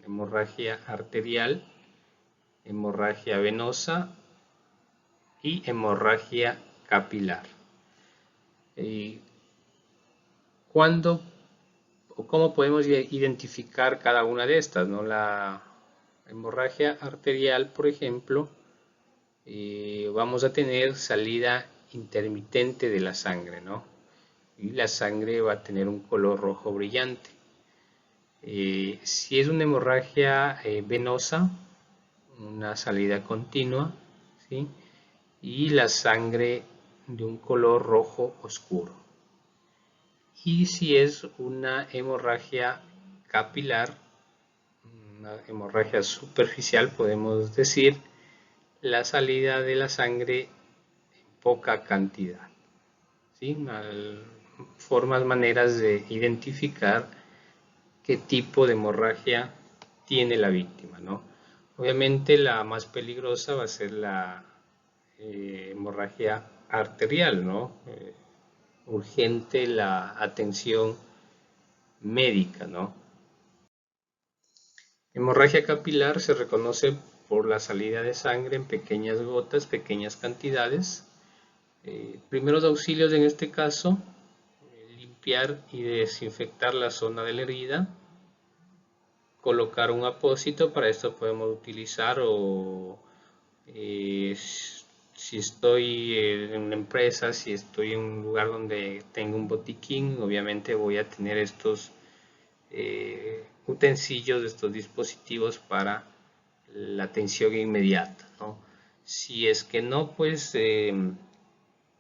hemorragia arterial, hemorragia venosa y hemorragia capilar. ¿Cuándo o cómo podemos identificar cada una de estas, ¿no? La hemorragia arterial, por ejemplo, vamos a tener salida intermitente de la sangre, ¿no? Y la sangre va a tener un color rojo brillante. Si es una hemorragia venosa, una salida continua, ¿sí? Y la sangre de un color rojo oscuro. Y si es una hemorragia capilar, una hemorragia superficial, podemos decir la salida de la sangre en poca cantidad, ¿sí? Maneras de identificar qué tipo de hemorragia tiene la víctima, ¿no? Obviamente la más peligrosa va a ser la hemorragia arterial, ¿no? Urgente la atención médica, ¿no? Hemorragia capilar se reconoce por la salida de sangre en pequeñas gotas, pequeñas cantidades. Primeros auxilios en este caso: limpiar y desinfectar la zona de la herida, colocar un apósito. Para esto podemos utilizar si estoy en una empresa, si estoy en un lugar donde tengo un botiquín, obviamente voy a tener estos utensilios, estos dispositivos para la atención inmediata, ¿no? Si es que no, pues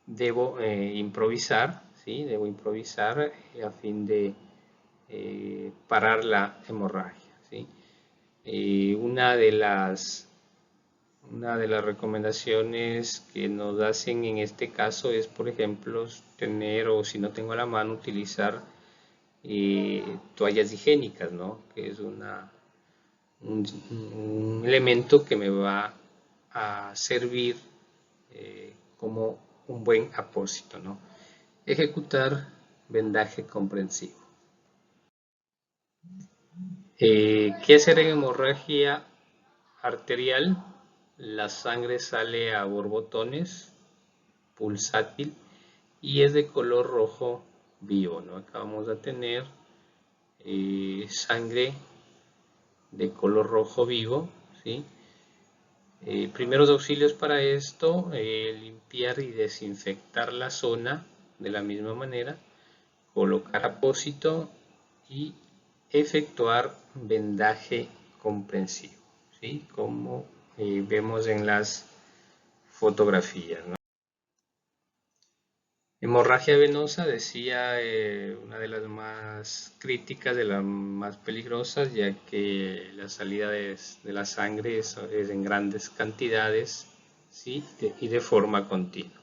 debo improvisar, ¿sí? Debo improvisar a fin de parar la hemorragia, ¿sí? Una de las recomendaciones que nos hacen en este caso es, por ejemplo, tener, o si no tengo a la mano, utilizar toallas higiénicas, ¿no? Que es un elemento que me va a servir como un buen apósito, ¿no? Ejecutar vendaje comprensivo. ¿Qué hacer en hemorragia arterial? La sangre sale a borbotones, pulsátil, y es de color rojo vivo, ¿no? Acá vamos a tener sangre de color rojo vivo, ¿sí? Primeros auxilios para esto: limpiar y desinfectar la zona de la misma manera, colocar apósito y efectuar vendaje comprensivo, ¿sí? Como vemos en las fotografías, ¿no? Hemorragia venosa, decía, una de las más críticas, de las más peligrosas, ya que la salida de la sangre es en grandes cantidades, ¿sí? Y de forma continua.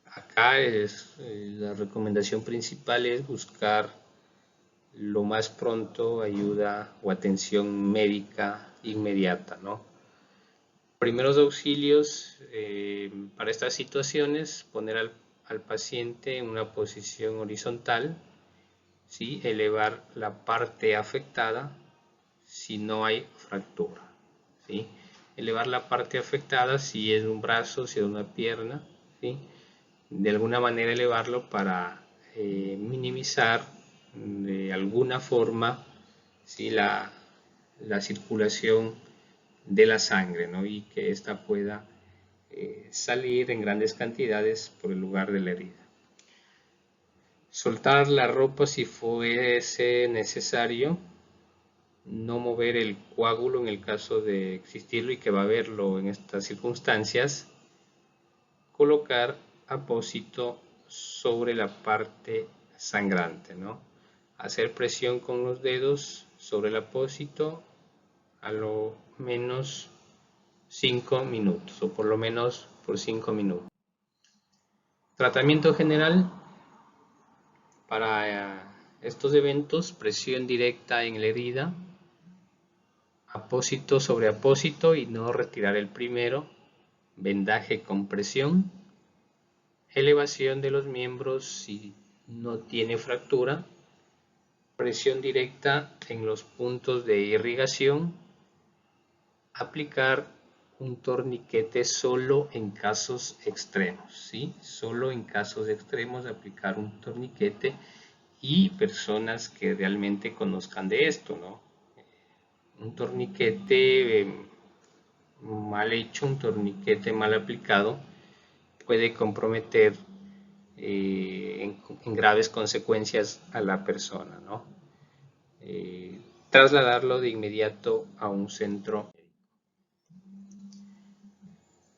Acá la recomendación principal es buscar lo más pronto ayuda o atención médica inmediata, ¿no? Primeros auxilios para estas situaciones: poner al paciente en una posición horizontal, ¿sí? Elevar la parte afectada si no hay fractura, ¿sí? Elevar la parte afectada si es un brazo, si es una pierna, ¿sí? De alguna manera elevarlo para minimizar de alguna forma, ¿sí? la circulación de la sangre, ¿no? Y que ésta pueda salir en grandes cantidades por el lugar de la herida. Soltar la ropa si fuese necesario, no mover el coágulo en el caso de existirlo y que va a haberlo en estas circunstancias, colocar apósito sobre la parte sangrante, ¿no? Hacer presión con los dedos sobre el apósito a lo menos 5 minutos, o por lo menos por 5 minutos. Tratamiento general para estos eventos: presión directa en la herida, apósito sobre apósito y no retirar el primero, vendaje con presión, elevación de los miembros si no tiene fractura, presión directa en los puntos de irrigación, aplicar un torniquete solo en casos extremos, ¿sí? Solo en casos extremos aplicar un torniquete, y personas que realmente conozcan de esto, ¿no? Un torniquete mal hecho, un torniquete mal aplicado, puede comprometer en graves consecuencias a la persona, ¿no? Trasladarlo de inmediato a un centro.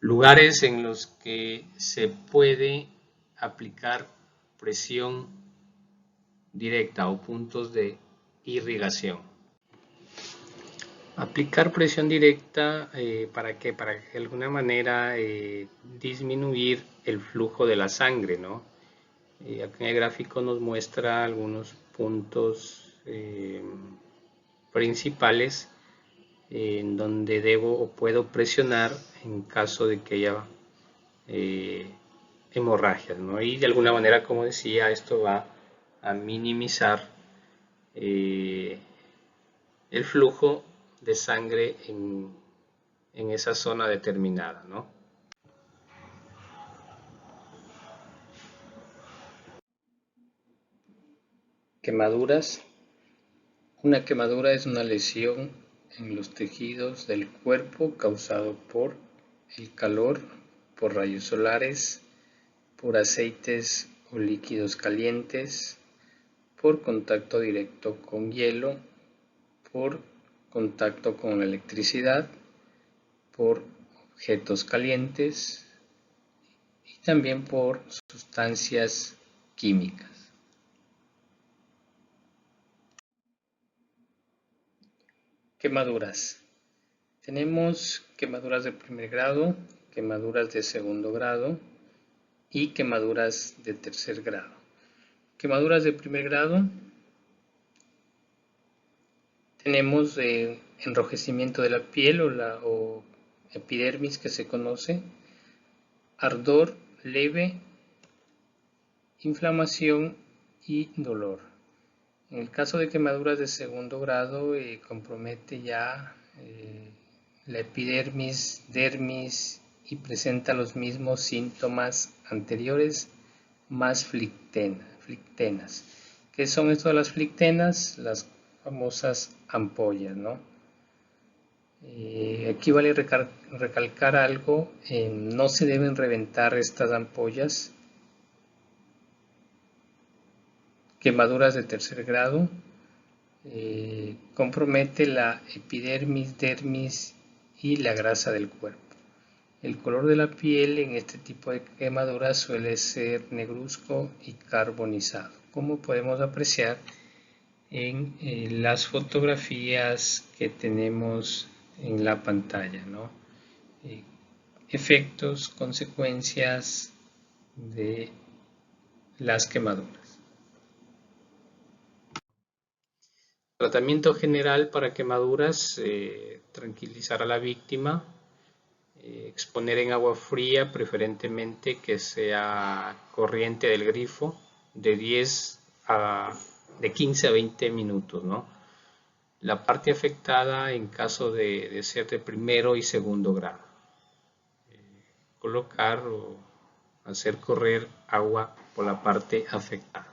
Lugares en los que se puede aplicar presión directa o puntos de irrigación. Aplicar presión directa, ¿para qué? Para de alguna manera disminuir el flujo de la sangre, ¿no? Aquí en el gráfico nos muestra algunos puntos principales en donde debo o puedo presionar en caso de que haya hemorragias, ¿no? Y de alguna manera, como decía, esto va a minimizar el flujo de sangre en esa zona determinada, ¿no? Quemaduras Una quemadura es una lesión en los tejidos del cuerpo causado por el calor, por rayos solares, por aceites o líquidos calientes, por contacto directo con hielo, por contacto con electricidad, por objetos calientes y también por sustancias químicas. Quemaduras. Tenemos quemaduras de primer grado, quemaduras de segundo grado y quemaduras de tercer grado. Quemaduras de primer grado, tenemos enrojecimiento de la piel o epidermis que se conoce, ardor leve, inflamación y dolor. En el caso de quemaduras de segundo grado, compromete ya la epidermis, dermis y presenta los mismos síntomas anteriores más flictenas. ¿Qué son esto de las flictenas? Las famosas ampollas, ¿no? Aquí vale recalcar algo, no se deben reventar estas ampollas. Quemaduras de tercer grado, compromete la epidermis, dermis y la grasa del cuerpo. El color de la piel en este tipo de quemaduras suele ser negruzco y carbonizado, como podemos apreciar en las fotografías que tenemos en la pantalla, ¿no? Efectos, consecuencias de las quemaduras. Tratamiento general para quemaduras, tranquilizar a la víctima, exponer en agua fría, preferentemente que sea corriente del grifo, de 15 a 20 minutos, ¿no? La parte afectada en caso de ser de primero y segundo grado. Colocar o hacer correr agua por la parte afectada.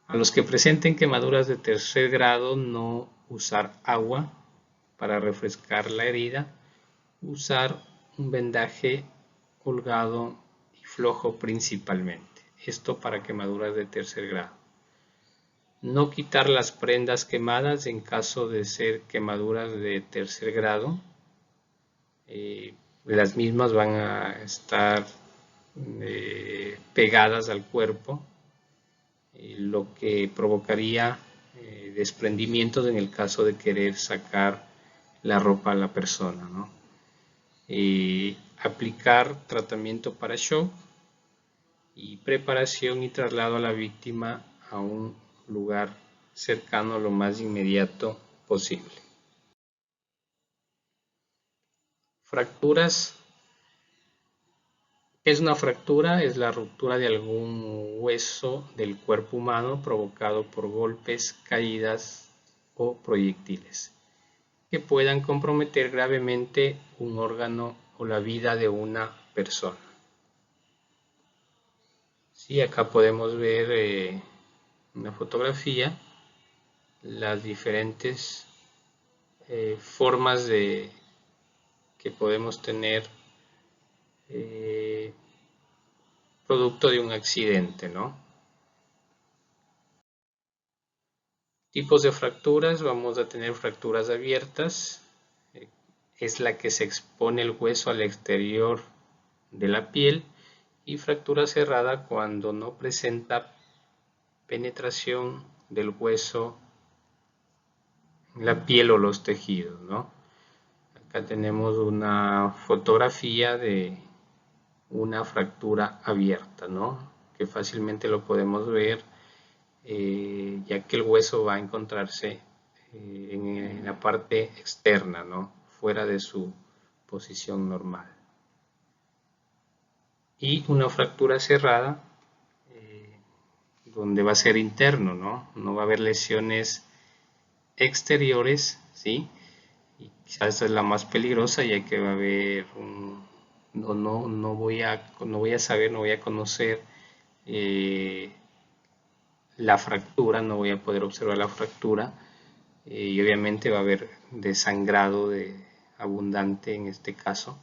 A los que presenten quemaduras de tercer grado, no usar agua para refrescar la herida, usar un vendaje holgado y flojo principalmente. Esto para quemaduras de tercer grado. No quitar las prendas quemadas en caso de ser quemaduras de tercer grado. Las mismas van a estar pegadas al cuerpo, lo que provocaría desprendimientos en el caso de querer sacar la ropa a la persona, ¿no? Aplicar tratamiento para shock y preparación y traslado a la víctima a un lugar cercano lo más inmediato posible. Fracturas. ¿Qué es una fractura? Es la ruptura de algún hueso del cuerpo humano provocado por golpes, caídas o proyectiles que puedan comprometer gravemente un órgano o la vida de una persona. Sí, acá podemos ver una fotografía, las diferentes formas que podemos tener producto de un accidente, ¿no? Tipos de fracturas, vamos a tener fracturas abiertas, es la que se expone el hueso al exterior de la piel, y fractura cerrada cuando no presenta penetración del hueso en la piel o los tejidos, ¿no? Acá tenemos una fotografía de una fractura abierta, ¿no? Que fácilmente lo podemos ver, ya que el hueso va a encontrarse en la parte externa, ¿no? Fuera de su posición normal. Y una fractura cerrada, donde va a ser interno, ¿no? No va a haber lesiones exteriores, ¿sí? Y quizás esta es la más peligrosa, ya que va a haber no voy a conocer la fractura, no voy a poder observar la fractura, y obviamente va a haber desangrado abundante en este caso.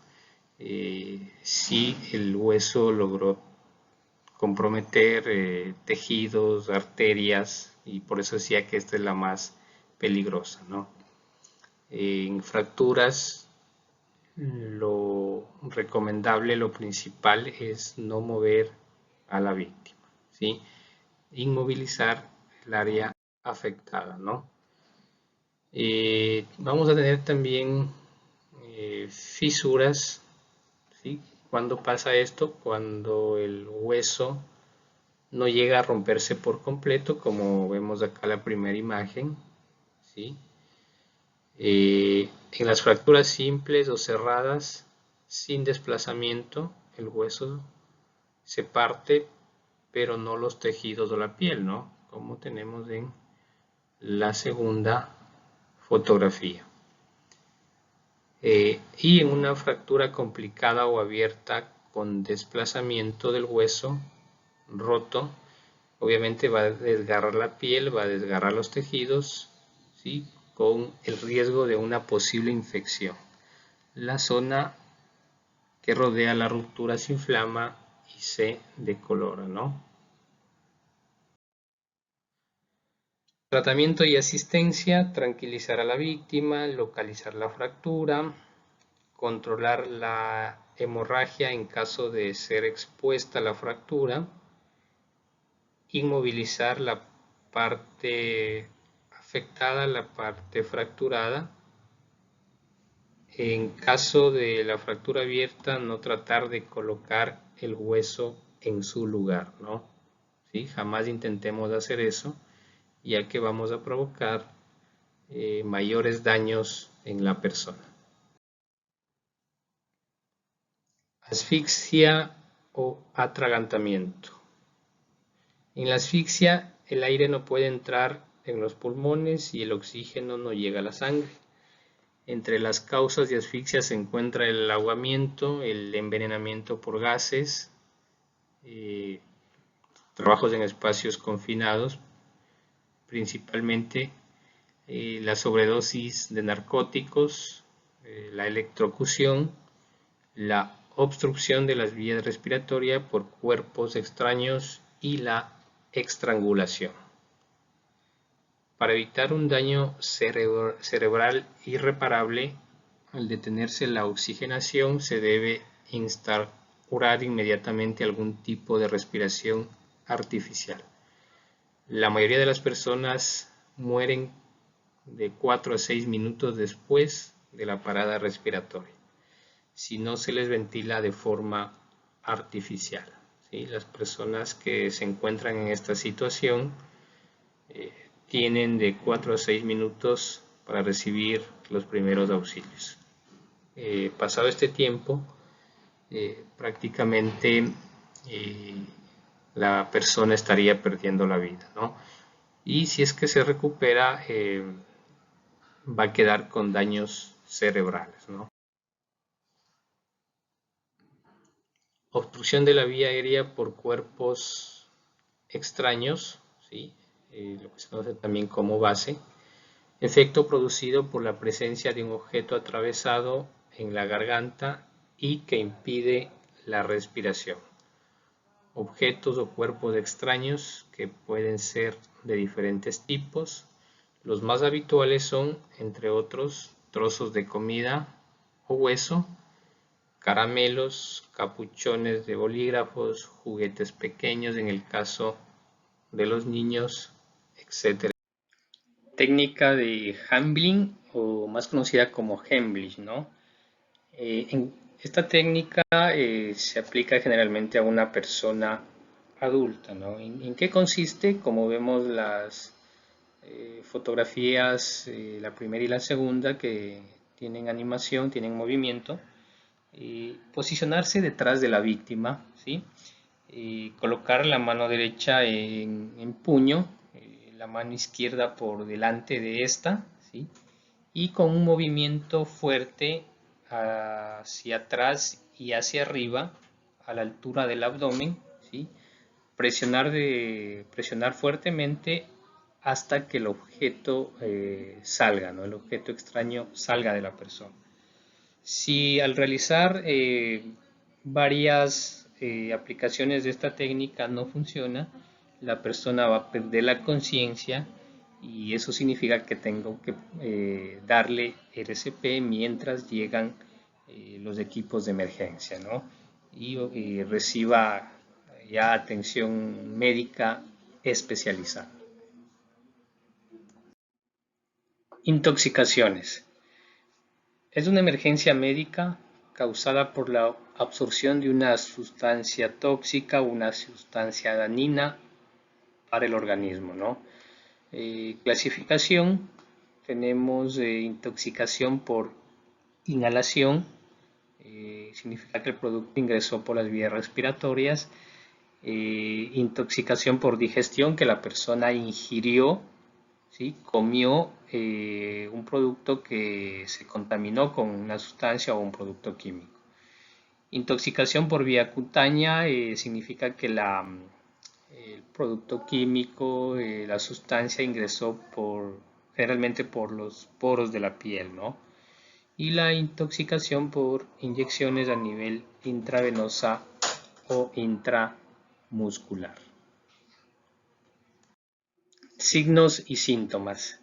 Si el hueso logró comprometer tejidos, arterias, y por eso decía que esta es la más peligrosa, ¿no? En fracturas, lo recomendable, lo principal es no mover a la víctima, ¿sí? Inmovilizar el área afectada, ¿no? Vamos a tener también fisuras, ¿sí? ¿Cuándo pasa esto? Cuando el hueso no llega a romperse por completo, como vemos acá en la primera imagen, ¿sí? En las fracturas simples o cerradas, sin desplazamiento, el hueso se parte, pero no los tejidos o la piel, ¿no? Como tenemos en la segunda fotografía. Y en una fractura complicada o abierta con desplazamiento del hueso roto, obviamente va a desgarrar la piel, va a desgarrar los tejidos, ¿sí? Con el riesgo de una posible infección. La zona que rodea la ruptura se inflama y se decolora, ¿no? Tratamiento y asistencia: tranquilizar a la víctima, localizar la fractura, controlar la hemorragia en caso de ser expuesta a la fractura, inmovilizar la parte afectada, la parte fracturada. En caso de la fractura abierta, no tratar de colocar el hueso en su lugar, ¿no? ¿Sí? Jamás intentemos hacer eso, ya que vamos a provocar mayores daños en la persona. Asfixia o atragantamiento. En la asfixia, el aire no puede entrar en los pulmones y el oxígeno no llega a la sangre. Entre las causas de asfixia se encuentra el ahogamiento, el envenenamiento por gases, trabajos en espacios confinados, principalmente la sobredosis de narcóticos, la electrocución, la obstrucción de las vías respiratorias por cuerpos extraños y la estrangulación. Para evitar un daño cerebral irreparable, al detenerse la oxigenación, se debe instaurar inmediatamente algún tipo de respiración artificial. La mayoría de las personas mueren de 4 a 6 minutos después de la parada respiratoria, si no se les ventila de forma artificial, ¿sí? Las personas que se encuentran en esta situación tienen de 4 a 6 minutos para recibir los primeros auxilios. Pasado este tiempo, prácticamente la persona estaría perdiendo la vida, ¿no? Y si es que se recupera, va a quedar con daños cerebrales, ¿no? Obstrucción de la vía aérea por cuerpos extraños, ¿sí? Lo que se conoce también como base. Efecto producido por la presencia de un objeto atravesado en la garganta y que impide la respiración. Objetos o cuerpos extraños que pueden ser de diferentes tipos. Los más habituales son, entre otros, trozos de comida o hueso, caramelos, capuchones de bolígrafos, juguetes pequeños en el caso de los niños, etc. Técnica de Hamblin, o más conocida como Heimlich, ¿no? Esta técnica se aplica generalmente a una persona adulta, ¿no? ¿En qué consiste? Como vemos las fotografías, la primera y la segunda, que tienen animación, tienen movimiento, posicionarse detrás de la víctima, ¿sí? Colocar la mano derecha en puño, la mano izquierda por delante de esta, ¿sí? Y con un movimiento fuerte hacia atrás y hacia arriba, a la altura del abdomen, ¿sí? presionar fuertemente hasta que el objeto salga, ¿no? El objeto extraño salga de la persona. Si al realizar varias aplicaciones de esta técnica no funciona, la persona va a perder la conciencia y eso significa que tengo que darle RCP mientras llegan los equipos de emergencia, ¿no? Y reciba ya atención médica especializada. Intoxicaciones. Es una emergencia médica causada por la absorción de una sustancia tóxica o una sustancia dañina para el organismo, ¿no? Clasificación, tenemos intoxicación por inhalación, significa que el producto ingresó por las vías respiratorias, intoxicación por digestión, que la persona ingirió, ¿sí? Comió un producto que se contaminó con una sustancia o un producto químico. Intoxicación por vía cutánea significa que el producto químico, la sustancia ingresó generalmente por los poros de la piel, ¿no? Y la intoxicación por inyecciones a nivel intravenosa o intramuscular. Signos y síntomas.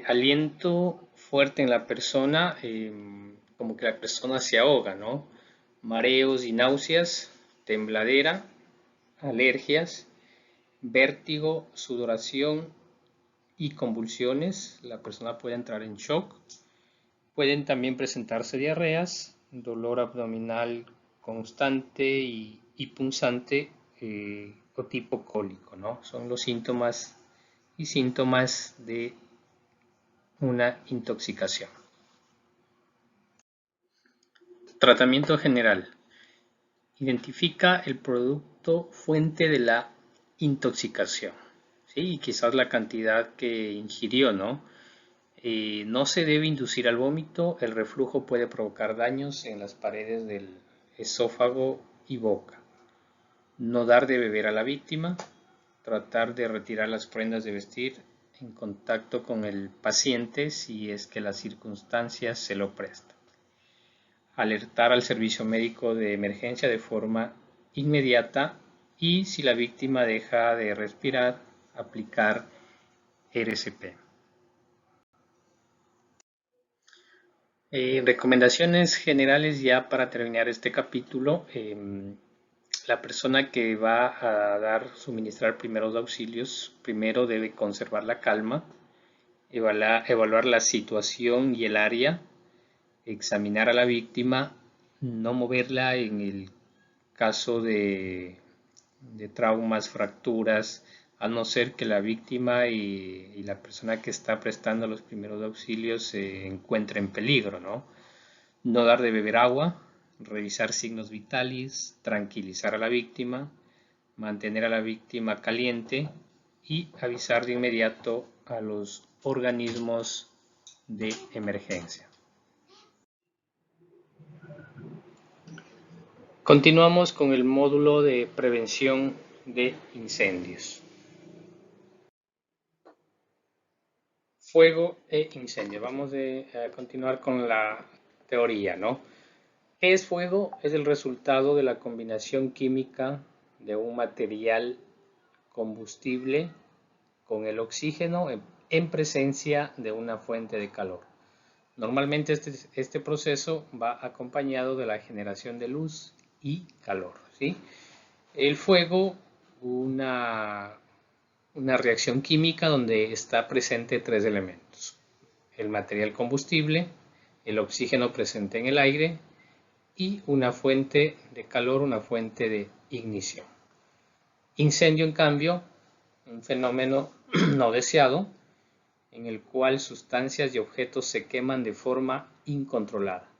Aliento fuerte en la persona, como que la persona se ahoga, ¿no? Mareos y náuseas, tembladera, alergias, vértigo, sudoración y convulsiones. La persona puede entrar en shock. Pueden también presentarse diarreas, dolor abdominal constante y punzante o tipo cólico, ¿no? Son los síntomas y síntomas de una intoxicación. Tratamiento general. Identifica el producto fuente de la intoxicación, ¿sí? Y quizás la cantidad que ingirió, ¿no? No se debe inducir al vómito, el reflujo puede provocar daños en las paredes del esófago y boca. No dar de beber a la víctima, tratar de retirar las prendas de vestir en contacto con el paciente si es que las circunstancias se lo prestan. Alertar al servicio médico de emergencia de forma inmediata y si la víctima deja de respirar, aplicar RCP. Recomendaciones generales ya para terminar este capítulo. La persona que va a suministrar primeros auxilios, primero debe conservar la calma, evaluar la situación y el área, examinar a la víctima, no moverla en el caso de traumas, fracturas, a no ser que la víctima y la persona que está prestando los primeros auxilios se encuentre en peligro, ¿no? No dar de beber agua, revisar signos vitales, tranquilizar a la víctima, mantener a la víctima caliente y avisar de inmediato a los organismos de emergencia. Continuamos con el módulo de prevención de incendios. Fuego e incendio. Vamos a continuar con la teoría, ¿no? ¿Qué es fuego? Es el resultado de la combinación química de un material combustible con el oxígeno en presencia de una fuente de calor. Normalmente este proceso va acompañado de la generación de luz y calor, ¿sí? El fuego, una reacción química donde está presente tres elementos: el material combustible, el oxígeno presente en el aire y una fuente de calor, una fuente de ignición. Incendio, en cambio, un fenómeno no deseado en el cual sustancias y objetos se queman de forma incontrolada.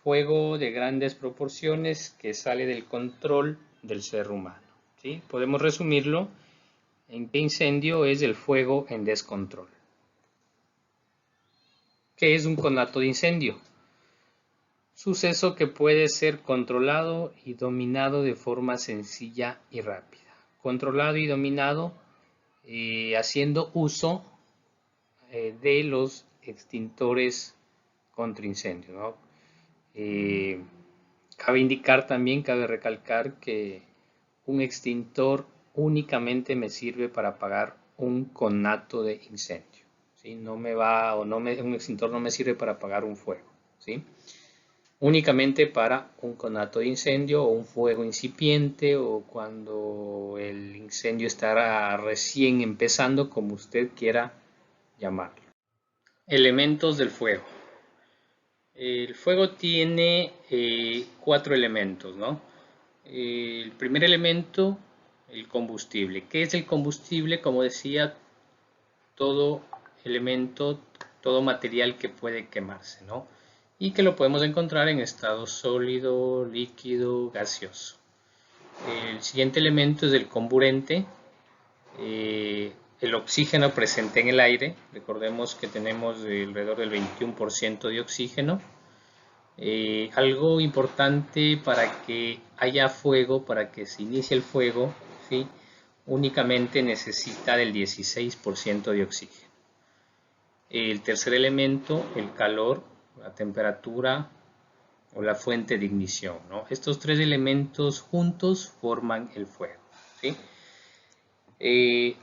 Fuego de grandes proporciones que sale del control del ser humano, ¿sí? Podemos resumirlo en que incendio es el fuego en descontrol. ¿Qué es un conato de incendio? Suceso que puede ser controlado y dominado de forma sencilla y rápida. controlado y dominado haciendo uso de los extintores contra incendio, ¿no? Cabe indicar también, cabe recalcar que un extintor únicamente me sirve para apagar un conato de incendio, ¿sí? Un extintor no me sirve para apagar un fuego, ¿sí? Únicamente para un conato de incendio o un fuego incipiente o cuando el incendio estará recién empezando, como usted quiera llamarlo. Elementos del fuego. El fuego tiene 4 elementos, ¿no? El primer elemento, el combustible. ¿Qué es el combustible? Como decía, todo elemento, todo material que puede quemarse, ¿no? Y que lo podemos encontrar en estado sólido, líquido, gaseoso. El siguiente elemento es el comburente, el oxígeno presente en el aire. Recordemos que tenemos alrededor del 21% de oxígeno. Algo importante para que haya fuego, para que se inicie el fuego, ¿sí? Únicamente necesita del 16% de oxígeno. El tercer elemento, el calor, la temperatura o la fuente de ignición, ¿no? Estos 3 elementos juntos forman el fuego, ¿sí?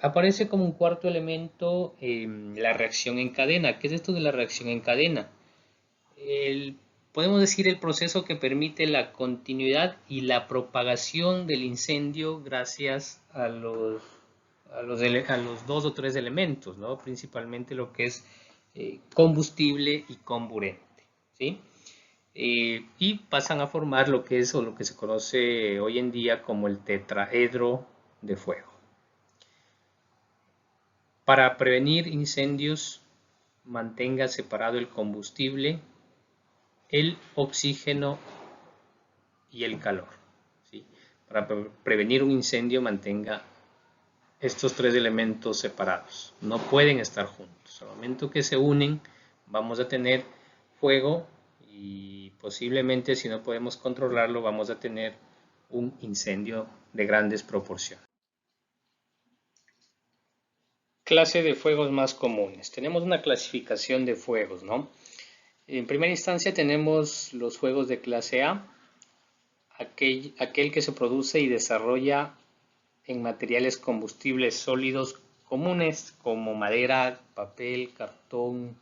Aparece como un cuarto elemento la reacción en cadena. ¿Qué es esto de la reacción en cadena? Podemos decir el proceso que permite la continuidad y la propagación del incendio gracias a los 2 o 3 elementos, ¿no? Principalmente lo que es combustible y comburente, ¿sí? Y pasan a formar lo que es o lo que se conoce hoy en día como el tetraedro de fuego. Para prevenir incendios, mantenga separado el combustible, el oxígeno y el calor, ¿sí? Para prevenir un incendio, mantenga estos 3 elementos separados. No pueden estar juntos. Al momento que se unen, vamos a tener fuego y posiblemente, si no podemos controlarlo, vamos a tener un incendio de grandes proporciones. Clase de fuegos más comunes. Tenemos una clasificación de fuegos, ¿no? En primera instancia tenemos los fuegos de clase A, aquel que se produce y desarrolla en materiales combustibles sólidos comunes como madera, papel, cartón,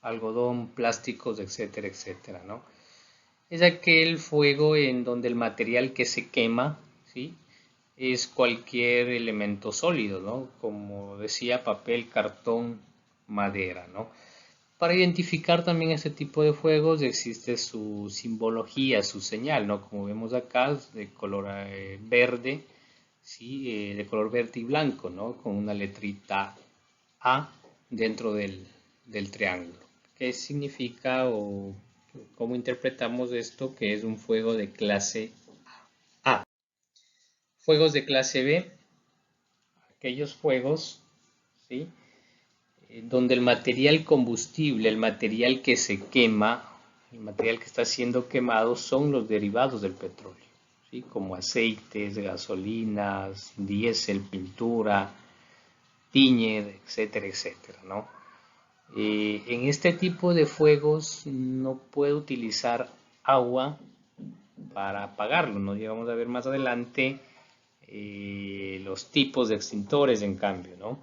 algodón, plásticos, etcétera, etcétera, ¿no? Es aquel fuego en donde el material que se quema, ¿sí? Es cualquier elemento sólido, ¿no? Como decía, papel, cartón, madera, ¿no? Para identificar también este tipo de fuegos existe su simbología, su señal, ¿no? Como vemos acá, de color verde, ¿sí? De color verde y blanco, ¿no? Con una letrita A dentro del triángulo. ¿Qué significa o cómo interpretamos esto? Que es un fuego de clase A. Fuegos de clase B, aquellos fuegos, ¿sí? Donde el material combustible, el material que se quema, el material que está siendo quemado son los derivados del petróleo, ¿sí? Como aceites, gasolinas, diésel, pintura, tiñe, etcétera, etcétera, ¿no? En este tipo de fuegos no puedo utilizar agua para apagarlo, ¿no? Y vamos a ver más adelante los tipos de extintores, en cambio, ¿no?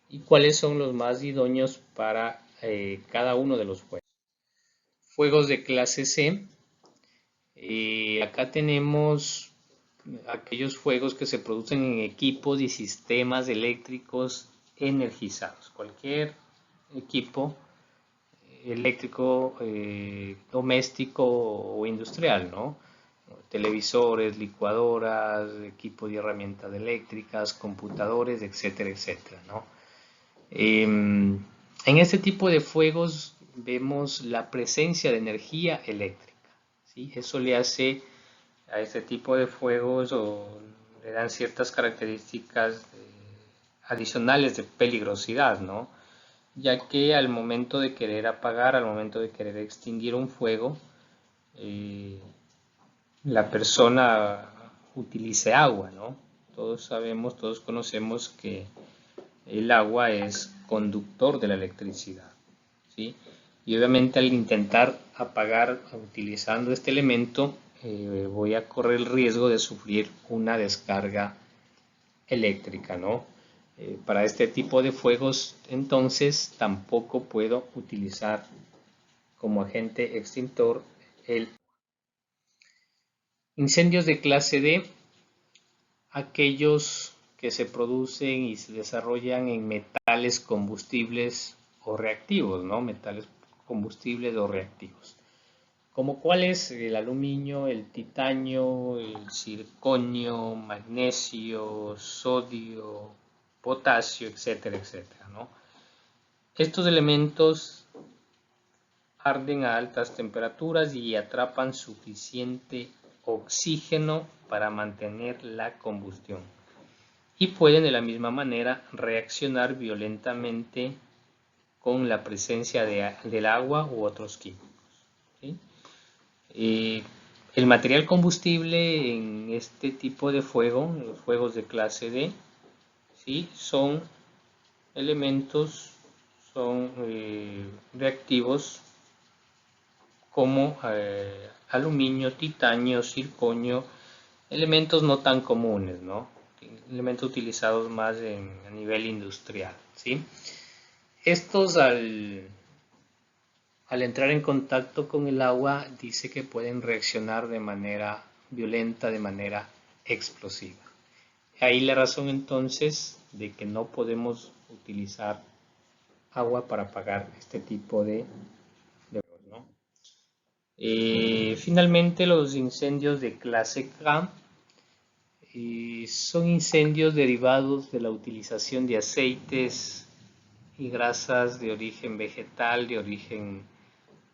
Y cuáles son los más idóneos para cada uno de los fuegos. Fuegos de clase C. Acá tenemos aquellos fuegos que se producen en equipos y sistemas eléctricos energizados. Cualquier equipo eléctrico doméstico o industrial, ¿no? Televisores, licuadoras, equipos y herramientas eléctricas, computadores, etcétera, etcétera, ¿no? En este tipo de fuegos vemos la presencia de energía eléctrica, ¿sí? Eso le hace a este tipo de fuegos o le dan ciertas características adicionales de peligrosidad, ¿no? Ya que al momento de querer apagar, al momento de querer extinguir un fuego, la persona utilice agua, ¿no? todos sabemos, todos conocemos que el agua es conductor de la electricidad, ¿sí? Y obviamente al intentar apagar utilizando este elemento, voy a correr el riesgo de sufrir una descarga eléctrica, ¿no? Para este tipo de fuegos, entonces, tampoco puedo utilizar como agente extintor el incendios de clase D, aquellos que se producen y se desarrollan en metales combustibles o reactivos, ¿no? Metales combustibles o reactivos. Como cuáles: el aluminio, el titanio, el circonio, magnesio, sodio, potasio, etcétera, etcétera, ¿no? Estos elementos arden a altas temperaturas y atrapan suficiente oxígeno para mantener la combustión, y pueden de la misma manera reaccionar violentamente con la presencia del agua u otros químicos, ¿sí? El material combustible en este tipo de fuego, los fuegos de clase D, ¿sí? Son elementos, son reactivos como aluminio, titanio, circonio, elementos no tan comunes, ¿no? Elementos utilizados más a nivel industrial, ¿sí? Estos al entrar en contacto con el agua, dice que pueden reaccionar de manera violenta, de manera explosiva. Ahí la razón entonces de que no podemos utilizar agua para apagar este tipo de fuegos, ¿no? Finalmente, los incendios de clase K son incendios derivados de la utilización de aceites y grasas de origen vegetal, de origen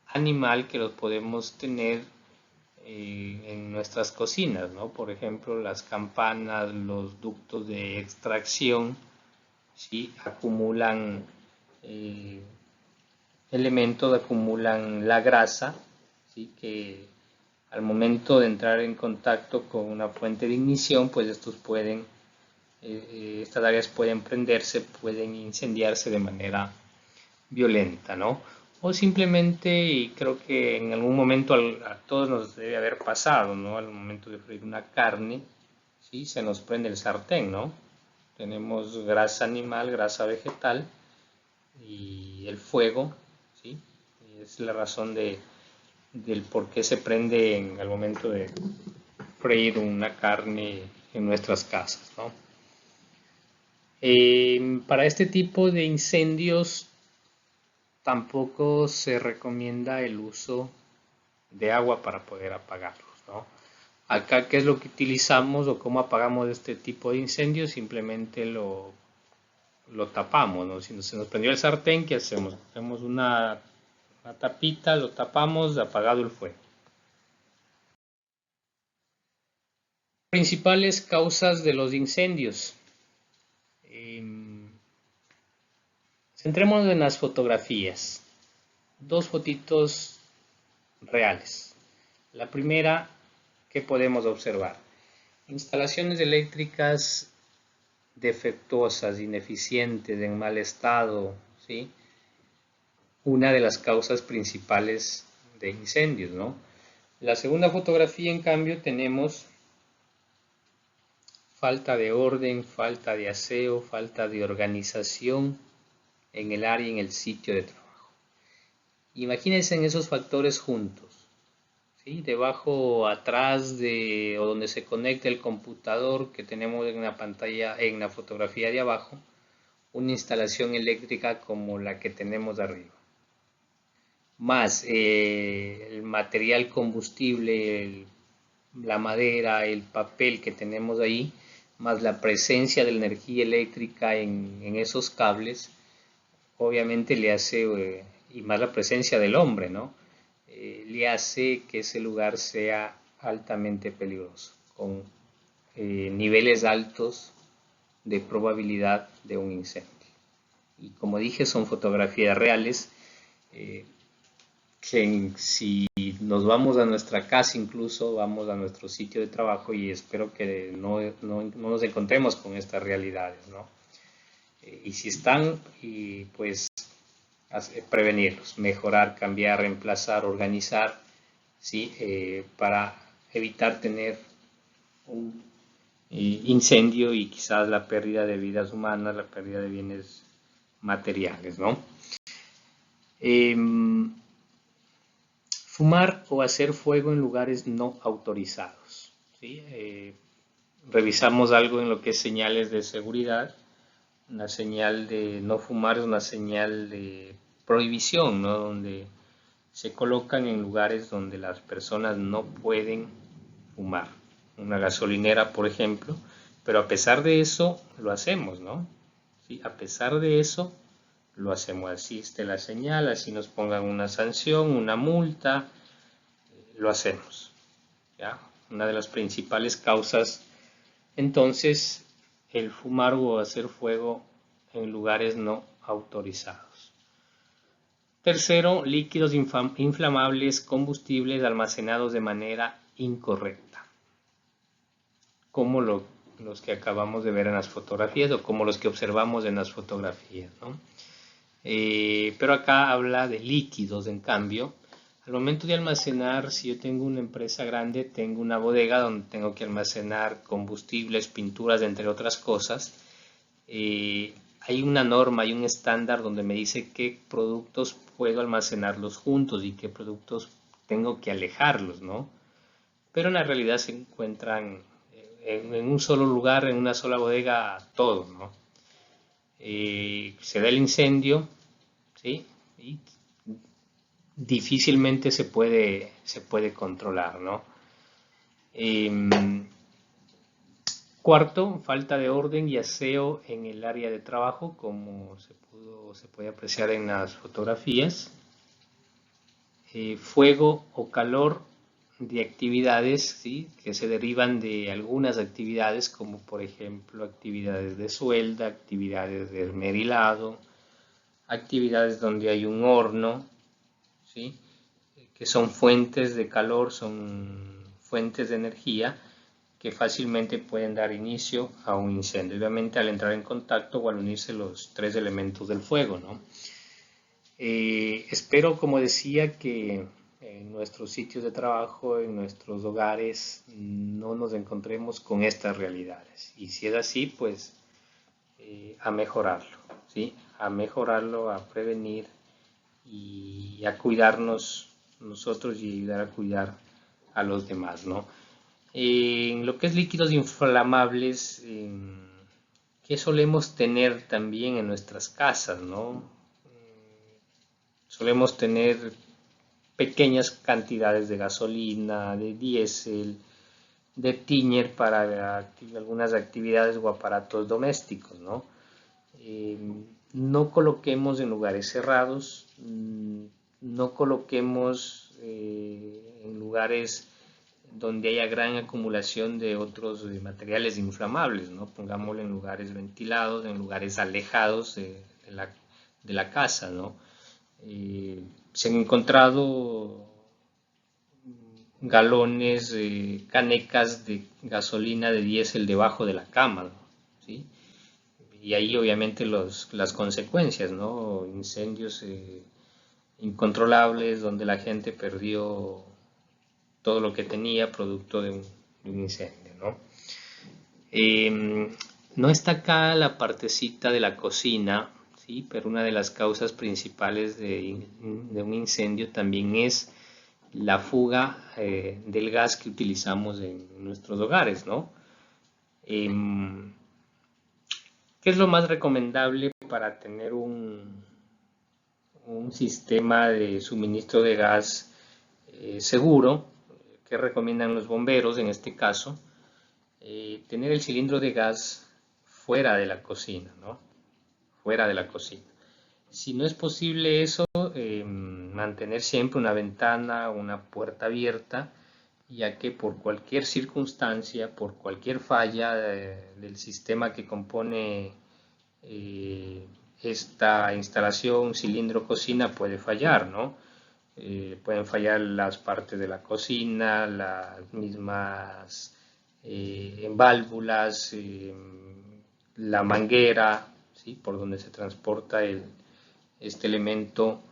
animal, que los podemos tener en nuestras cocinas, ¿no? Por ejemplo, las campanas, los ductos de extracción, ¿sí? Acumulan elementos, acumulan la grasa, ¿sí? Que al momento de entrar en contacto con una fuente de ignición, pues estas áreas pueden prenderse, pueden incendiarse de manera violenta, ¿no? O simplemente, y creo que en algún momento a todos nos debe haber pasado, ¿no? Al momento de freír una carne, ¿sí? Se nos prende el sartén, ¿no? Tenemos grasa animal, grasa vegetal y el fuego, ¿sí? Y es la razón del por qué se prende al momento de freír una carne en nuestras casas, ¿no? Para este tipo de incendios tampoco se recomienda el uso de agua para poder apagarlos, ¿no? Acá, ¿qué es lo que utilizamos o cómo apagamos este tipo de incendios? Simplemente lo tapamos, ¿no? Si se nos prendió el sartén, ¿qué hacemos? Hacemos una tapita, lo tapamos, apagado el fuego. Principales causas de los incendios. Centrémonos en las fotografías. Dos fotitos reales. La primera, que podemos observar: instalaciones eléctricas defectuosas, ineficientes, en mal estado, ¿sí? Una de las causas principales de incendios, ¿no? La segunda fotografía, en cambio, tenemos falta de orden, falta de aseo, falta de organización en el área, en el sitio de trabajo. Imagínense en esos factores juntos, ¿sí? Debajo, atrás de o donde se conecta el computador que tenemos en la pantalla, en la fotografía de abajo, una instalación eléctrica como la que tenemos arriba, más el material combustible, la madera, el papel que tenemos ahí, más la presencia de la energía eléctrica en esos cables, obviamente le hace, y más la presencia del hombre, ¿no? Le hace que ese lugar sea altamente peligroso, con niveles altos de probabilidad de un incendio. Y como dije, son fotografías reales, que si nos vamos a nuestra casa, incluso vamos a nuestro sitio de trabajo, y espero que no nos encontremos con estas realidades, ¿no? Y si están, y pues prevenirlos, mejorar, cambiar, reemplazar, organizar, ¿sí? Para evitar tener un incendio y quizás la pérdida de vidas humanas, la pérdida de bienes materiales, ¿no? Fumar o hacer fuego en lugares no autorizados, ¿sí? Revisamos algo en lo que es señales de seguridad. Una señal de no fumar es una señal de prohibición, ¿no? Donde se colocan en lugares donde las personas no pueden fumar. Una gasolinera, por ejemplo, pero a pesar de eso lo hacemos, ¿no? ¿Sí? A pesar de eso lo hacemos. Así esté la señal, así nos pongan una sanción, una multa, lo hacemos, ¿ya? Una de las principales causas, entonces, el fumar o hacer fuego en lugares no autorizados. Tercero, líquidos inflamables, combustibles almacenados de manera incorrecta, como los que acabamos de ver en las fotografías o como los que observamos en las fotografías, ¿no? Pero acá habla de líquidos, en cambio. Al momento de almacenar, si yo tengo una empresa grande, tengo una bodega donde tengo que almacenar combustibles, pinturas, entre otras cosas. Hay una norma, hay un estándar donde me dice qué productos puedo almacenarlos juntos y qué productos tengo que alejarlos, ¿no? Pero en la realidad se encuentran en un solo lugar, en una sola bodega, todo, ¿no? Se da el incendio, ¿sí? Y difícilmente se puede controlar, ¿no? Cuarto, falta de orden y aseo en el área de trabajo, como se puede apreciar en las fotografías. Fuego o calor de actividades, ¿sí? Que se derivan de algunas actividades, como por ejemplo actividades de suelda, actividades de esmerilado, actividades donde hay un horno, ¿sí? Que son fuentes de calor, son fuentes de energía que fácilmente pueden dar inicio a un incendio, obviamente al entrar en contacto o al unirse los tres elementos del fuego, ¿no? Espero, como decía, que en nuestros sitios de trabajo, en nuestros hogares, no nos encontremos con estas realidades. Y si es así, pues a mejorarlo, ¿sí? A mejorarlo, a prevenir y a cuidarnos nosotros y ayudar a cuidar a los demás, ¿no? En lo que es líquidos inflamables, ¿qué solemos tener también en nuestras casas, ¿no? Solemos tener pequeñas cantidades de gasolina, de diésel, de tiñer para algunas actividades o aparatos domésticos, ¿no? No coloquemos en lugares cerrados, no coloquemos en lugares donde haya gran acumulación de otros materiales inflamables, ¿no? Pongámoslo en lugares ventilados, en lugares alejados de la casa, ¿no? Se han encontrado galones, canecas de gasolina, de diésel debajo de la cama, ¿sí? Y ahí obviamente las consecuencias, ¿no? Incendios incontrolables donde la gente perdió todo lo que tenía producto de un incendio, ¿no? No está acá la partecita de la cocina, ¿sí? Pero una de las causas principales de un incendio también es la fuga del gas que utilizamos en nuestros hogares, ¿no? ¿Qué es lo más recomendable para tener un sistema de suministro de gas seguro? ¿Qué recomiendan los bomberos en este caso? Tener el cilindro de gas fuera de la cocina, ¿no? Fuera de la cocina. Si no es posible eso, mantener siempre una ventana o una puerta abierta, ya que por cualquier circunstancia, por cualquier falla del sistema que compone esta instalación, cilindro cocina, puede fallar, ¿no? pueden fallar las partes de la cocina, las mismas válvulas, la manguera, ¿sí? Por donde se transporta este elemento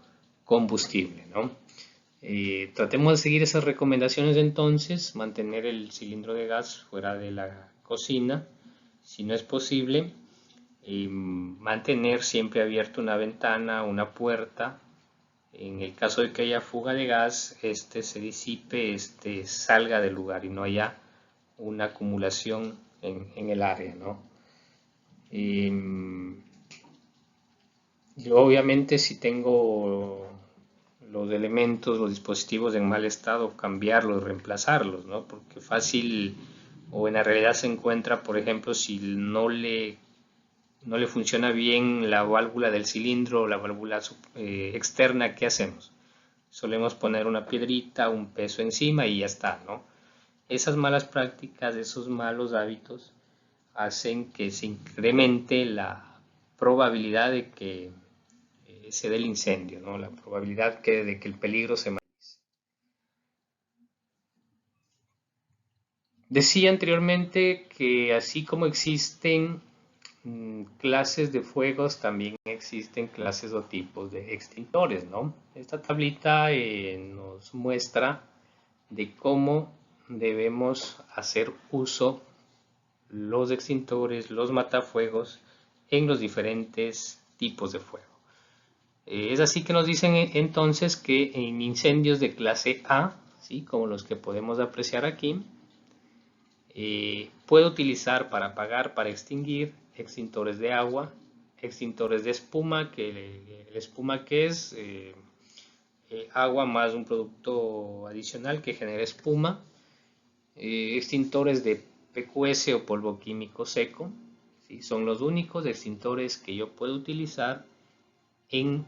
combustible, ¿no? Tratemos de seguir esas recomendaciones entonces, mantener el cilindro de gas fuera de la cocina, si no es posible, mantener siempre abierta una ventana, una puerta. En el caso de que haya fuga de gas, este se disipe, este salga del lugar y no haya una acumulación en el área, ¿no? Yo obviamente si tengo los elementos, los dispositivos en mal estado, cambiarlos, reemplazarlos, ¿no? Porque fácil o en la realidad se encuentra, por ejemplo, si no le funciona bien la válvula del cilindro o la válvula externa, ¿qué hacemos? Solemos poner una piedrita, un peso encima y ya está, ¿no? Esas malas prácticas, esos malos hábitos hacen que se incremente la probabilidad de que se dé el incendio, ¿no? La probabilidad de que el peligro se manifieste. Decía anteriormente que así como existen clases de fuegos, también existen clases o tipos de extintores, ¿no? Esta tablita nos muestra de cómo debemos hacer uso los extintores, los matafuegos en los diferentes tipos de fuego. Es así que nos dicen entonces que en incendios de clase A, ¿sí? Como los que podemos apreciar aquí, puedo utilizar para apagar, para extinguir, extintores de agua, extintores de espuma, que la espuma que es agua más un producto adicional que genera espuma, extintores de PQS o polvo químico seco, ¿sí? Son los únicos extintores que yo puedo utilizar en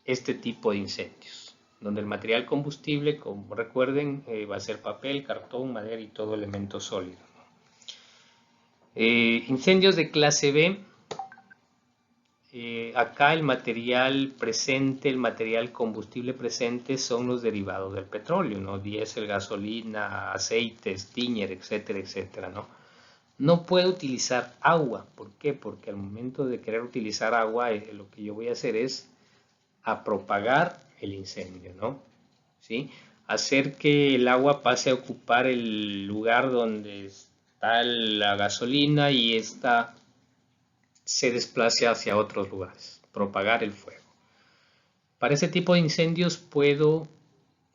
este tipo de incendios, donde el material combustible, como recuerden, va a ser papel, cartón, madera y todo elemento sólido. Incendios de clase B, acá el material presente, el material combustible presente son los derivados del petróleo, ¿no? Diésel, gasolina, aceites, tiñer, etcétera, etcétera, ¿no? No puedo utilizar agua. ¿Por qué? Porque al momento de querer utilizar agua, lo que yo voy a hacer es a propagar el incendio, ¿no? ¿Sí? Hacer que el agua pase a ocupar el lugar donde está la gasolina y esta se desplace hacia otros lugares, propagar el fuego. Para ese tipo de incendios puedo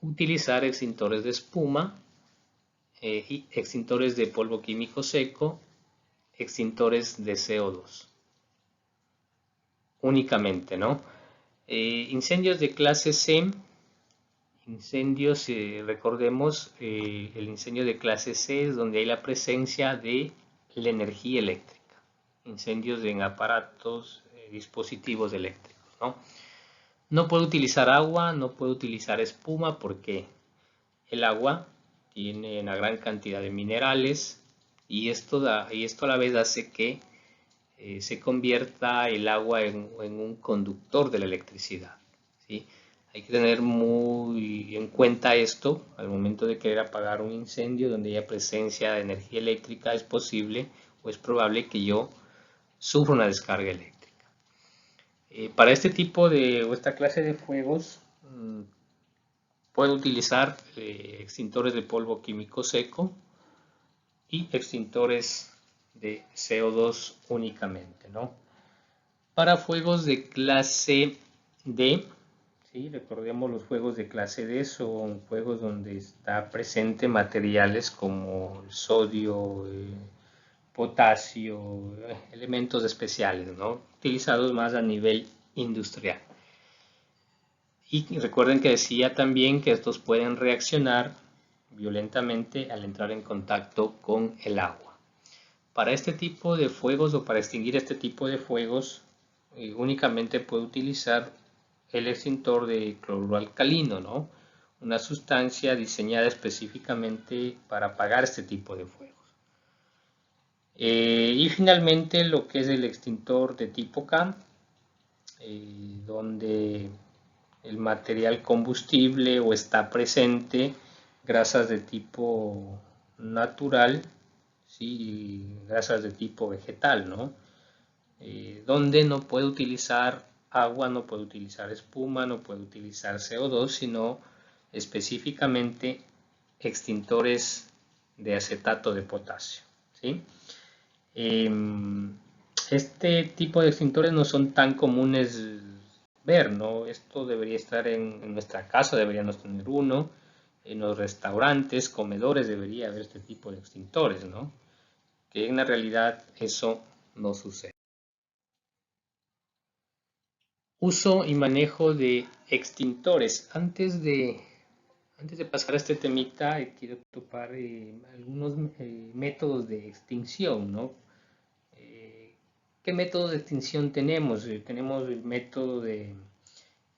utilizar extintores de espuma, y extintores de polvo químico seco, extintores de CO2 únicamente, ¿no? Incendios de clase C, incendios, recordemos, el incendio de clase C es donde hay la presencia de la energía eléctrica, incendios en aparatos, dispositivos eléctricos, ¿no? No puedo utilizar agua, no puedo utilizar espuma porque el agua tiene una gran cantidad de minerales y esto a la vez hace que se convierta el agua en un conductor de la electricidad, ¿sí? Hay que tener muy en cuenta esto al momento de querer apagar un incendio donde haya presencia de energía eléctrica. Es posible o es probable que yo sufra una descarga eléctrica. Para este tipo o esta clase de fuegos, puedo utilizar extintores de polvo químico seco y extintores de CO2 únicamente, ¿no? Para fuegos de clase D, ¿sí? Recordemos, los fuegos de clase D son fuegos donde está presente materiales como el sodio, potasio, elementos especiales, ¿no? Utilizados más a nivel industrial. Y recuerden que decía también que estos pueden reaccionar violentamente al entrar en contacto con el agua. Para este tipo de fuegos o para extinguir este tipo de fuegos, únicamente puedo utilizar el extintor de cloruro alcalino, ¿no? Una sustancia diseñada específicamente para apagar este tipo de fuegos. Y finalmente lo que es el extintor de tipo K, donde el material combustible o está presente grasas de tipo natural, ¿sí? Y grasas de tipo vegetal, ¿no? Donde no puede utilizar agua, no puede utilizar espuma, no puede utilizar CO2, sino específicamente extintores de acetato de potasio, ¿sí? Este tipo de extintores no son tan comunes ver, ¿no? Esto debería estar en nuestra casa, deberíamos tener uno. En los restaurantes, comedores, debería haber este tipo de extintores, ¿no? Que en la realidad eso no sucede. Uso y manejo de extintores. Antes de pasar a este temita, quiero topar algunos métodos de extinción, ¿no? Eh, ¿Qué métodos de extinción tenemos? Tenemos el método de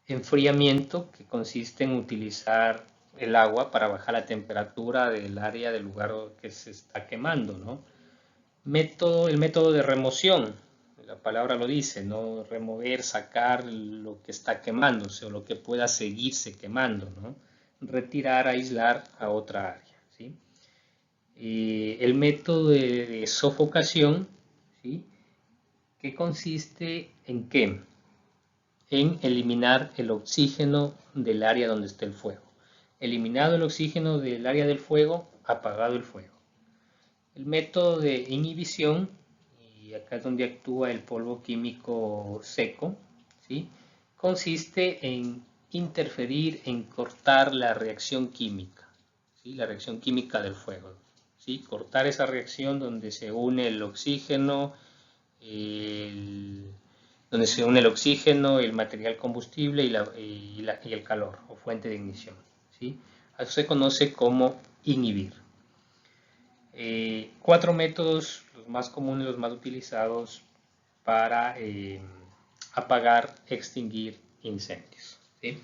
enfriamiento, que consiste en utilizar el agua para bajar la temperatura del área del lugar que se está quemando, ¿no? El método de remoción, la palabra lo dice, ¿no? Remover, sacar lo que está quemándose o lo que pueda seguirse quemando, ¿no? Retirar, aislar a otra área, ¿sí? El método de sofocación, ¿sí? ¿Qué consiste en qué? En eliminar el oxígeno del área donde esté el fuego. Eliminado el oxígeno del área del fuego, apagado el fuego. El método de inhibición, y acá es donde actúa el polvo químico seco, ¿sí? Consiste en interferir, en cortar la reacción química, ¿sí? La reacción química del fuego, ¿sí? Cortar esa reacción donde se une el oxígeno, el material combustible y el calor o fuente de ignición, ¿sí? Eso se conoce como inhibir. 4 métodos, los más comunes, los más utilizados para apagar, extinguir incendios, ¿sí?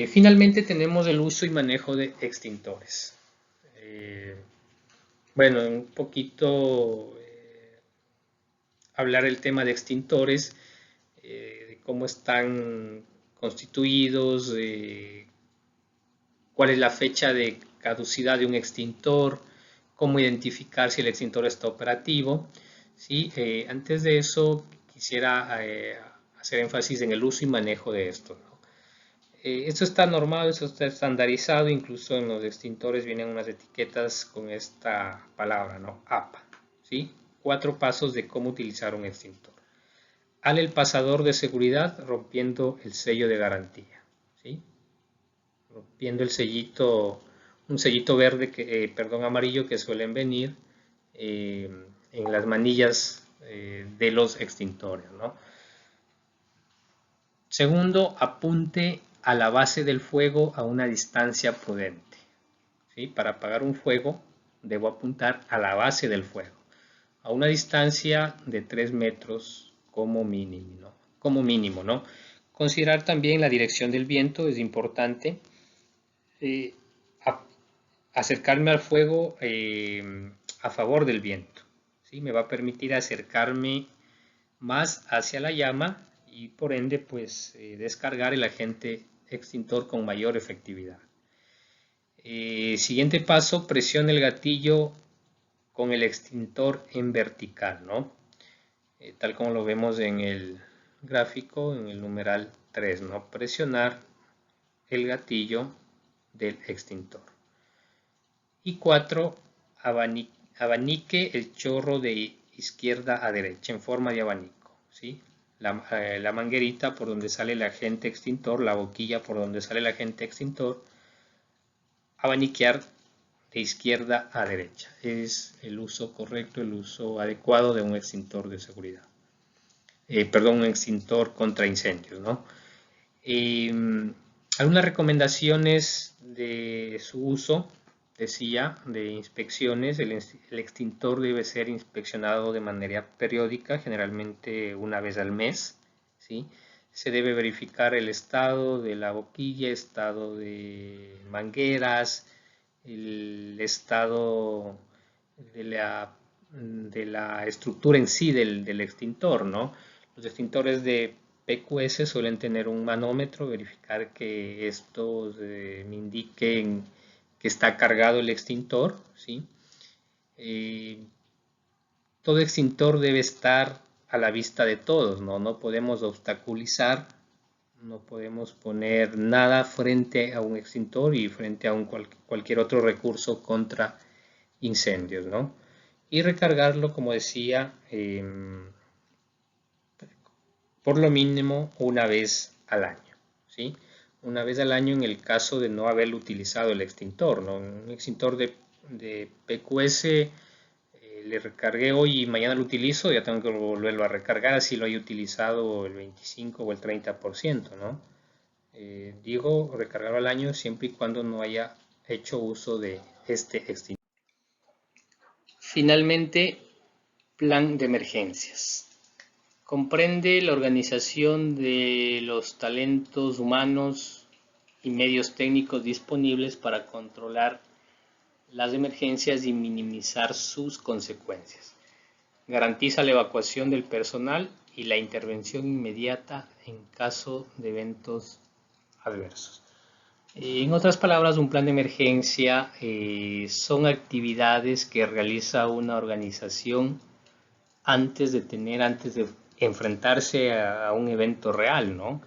Finalmente tenemos el uso y manejo de extintores. Bueno, un poquito hablar el tema de extintores, de cómo están constituidos, cuál es la fecha de caducidad de un extintor, cómo identificar si el extintor está operativo. ¿Sí? Antes de eso, quisiera hacer énfasis en el uso y manejo de esto, ¿no? Esto está normado, esto está estandarizado, incluso en los extintores vienen unas etiquetas con esta palabra, ¿no? APA, ¿sí? 4 pasos de cómo utilizar un extintor. Al el pasador de seguridad rompiendo el sello de garantía, ¿sí? Rompiendo el sellito, un sellito verde, amarillo que suelen venir en las manillas de los extintores, ¿no? Segundo, apunte a la base del fuego a una distancia prudente, ¿sí? Para apagar un fuego debo apuntar a la base del fuego, a una distancia de 3 metros como mínimo, ¿no? Como mínimo, ¿no? Considerar también la dirección del viento, es importante. Eh, Acercarme al fuego a favor del viento, ¿sí? Me va a permitir acercarme más hacia la llama y por ende pues descargar el agente extintor con mayor efectividad. Siguiente paso, presione el gatillo con el extintor en vertical, ¿no? Tal como lo vemos en el gráfico, en el numeral 3, ¿no? Presionar el gatillo del extintor. Y 4, abanique el chorro de izquierda a derecha en forma de abanico, ¿sí? La manguerita por donde sale el agente extintor, la boquilla por donde sale el agente extintor, abaniquear de izquierda a derecha. Es el uso correcto, el uso adecuado de un extintor de seguridad. Un extintor contra incendios, ¿no? Algunas recomendaciones de su uso, decía, de inspecciones. El extintor debe ser inspeccionado de manera periódica, generalmente una vez al mes, ¿sí? Se debe verificar el estado de la boquilla, estado de mangueras, el estado de la estructura en sí del extintor, ¿no? Los extintores de PQS suelen tener un manómetro, verificar que estos me indiquen que está cargado el extintor, ¿sí? Todo extintor debe estar a la vista de todos, ¿no? No podemos obstaculizar, no podemos poner nada frente a un extintor y frente a cualquier otro recurso contra incendios, ¿no? Y recargarlo, como decía, por lo mínimo una vez al año, ¿sí? Una vez al año en el caso de no haberlo utilizado el extintor, ¿no? Un extintor de PQS le recargué hoy y mañana lo utilizo, ya tengo que volverlo a recargar así lo haya utilizado el 25 o el 30%, ¿no? Digo recargarlo al año siempre y cuando no haya hecho uso de este extintor. Finalmente, plan de emergencias. Comprende la organización de los talentos humanos y medios técnicos disponibles para controlar las emergencias y minimizar sus consecuencias. Garantiza la evacuación del personal y la intervención inmediata en caso de eventos adversos. En otras palabras, un plan de emergencia son actividades que realiza una organización antes de enfrentarse a un evento real, ¿no?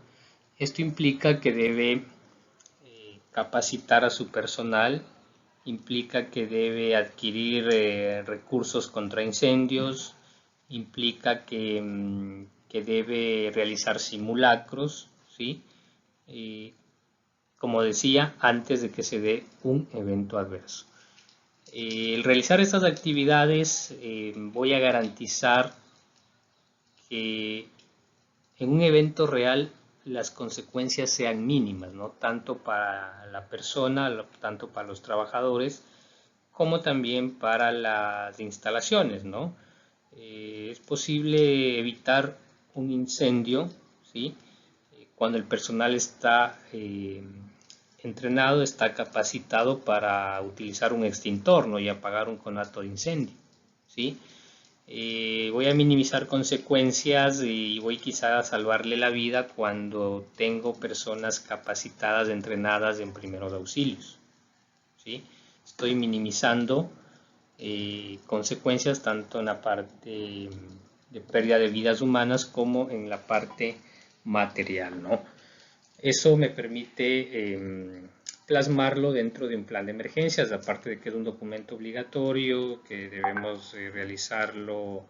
Esto implica que debe capacitar a su personal, implica que debe adquirir recursos contra incendios, implica que debe realizar simulacros, ¿sí? Como decía, antes de que se dé un evento adverso. El realizar estas actividades voy a garantizar que en un evento real las consecuencias sean mínimas, ¿no? Tanto para la persona, tanto para los trabajadores, como también para las instalaciones, ¿no? Es posible evitar un incendio, ¿sí? Cuando el personal está entrenado, está capacitado para utilizar un extintor, ¿no? Y apagar un conato de incendio, ¿sí? Voy a minimizar consecuencias y voy quizás a salvarle la vida cuando tengo personas capacitadas, entrenadas en primeros auxilios, ¿sí? Estoy minimizando consecuencias tanto en la parte de pérdida de vidas humanas como en la parte material, ¿no? Eso me permite plasmarlo dentro de un plan de emergencias, aparte de que es un documento obligatorio, que debemos realizarlo,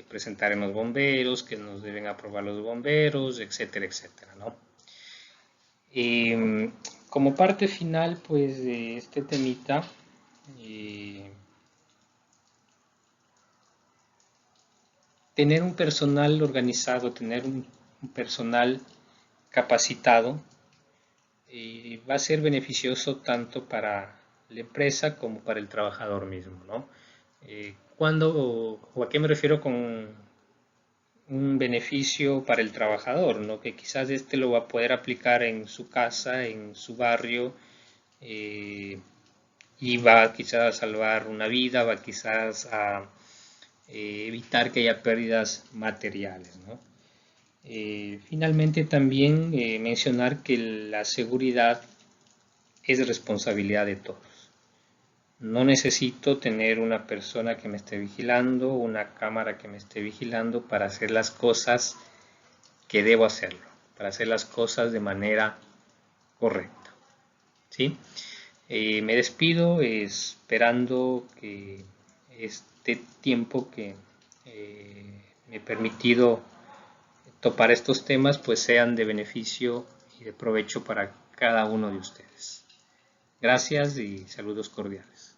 presentar en los bomberos, que nos deben aprobar los bomberos, etcétera, etcétera, ¿no? Como parte final, pues, de este temita, tener un personal organizado, tener un personal capacitado, va a ser beneficioso tanto para la empresa como para el trabajador mismo, ¿no? ¿Cuándo o a qué me refiero con un beneficio para el trabajador, ¿no? Que quizás este lo va a poder aplicar en su casa, en su barrio, y va quizás a salvar una vida, va quizás a evitar que haya pérdidas materiales, ¿no? Finalmente también mencionar que la seguridad es responsabilidad de todos. No necesito tener una persona que me esté vigilando, una cámara que me esté vigilando para hacer las cosas que debo hacerlo, para hacer las cosas de manera correcta, ¿sí? Me despido esperando que este tiempo que me he permitido topar estos temas pues sean de beneficio y de provecho para cada uno de ustedes. Gracias y saludos cordiales.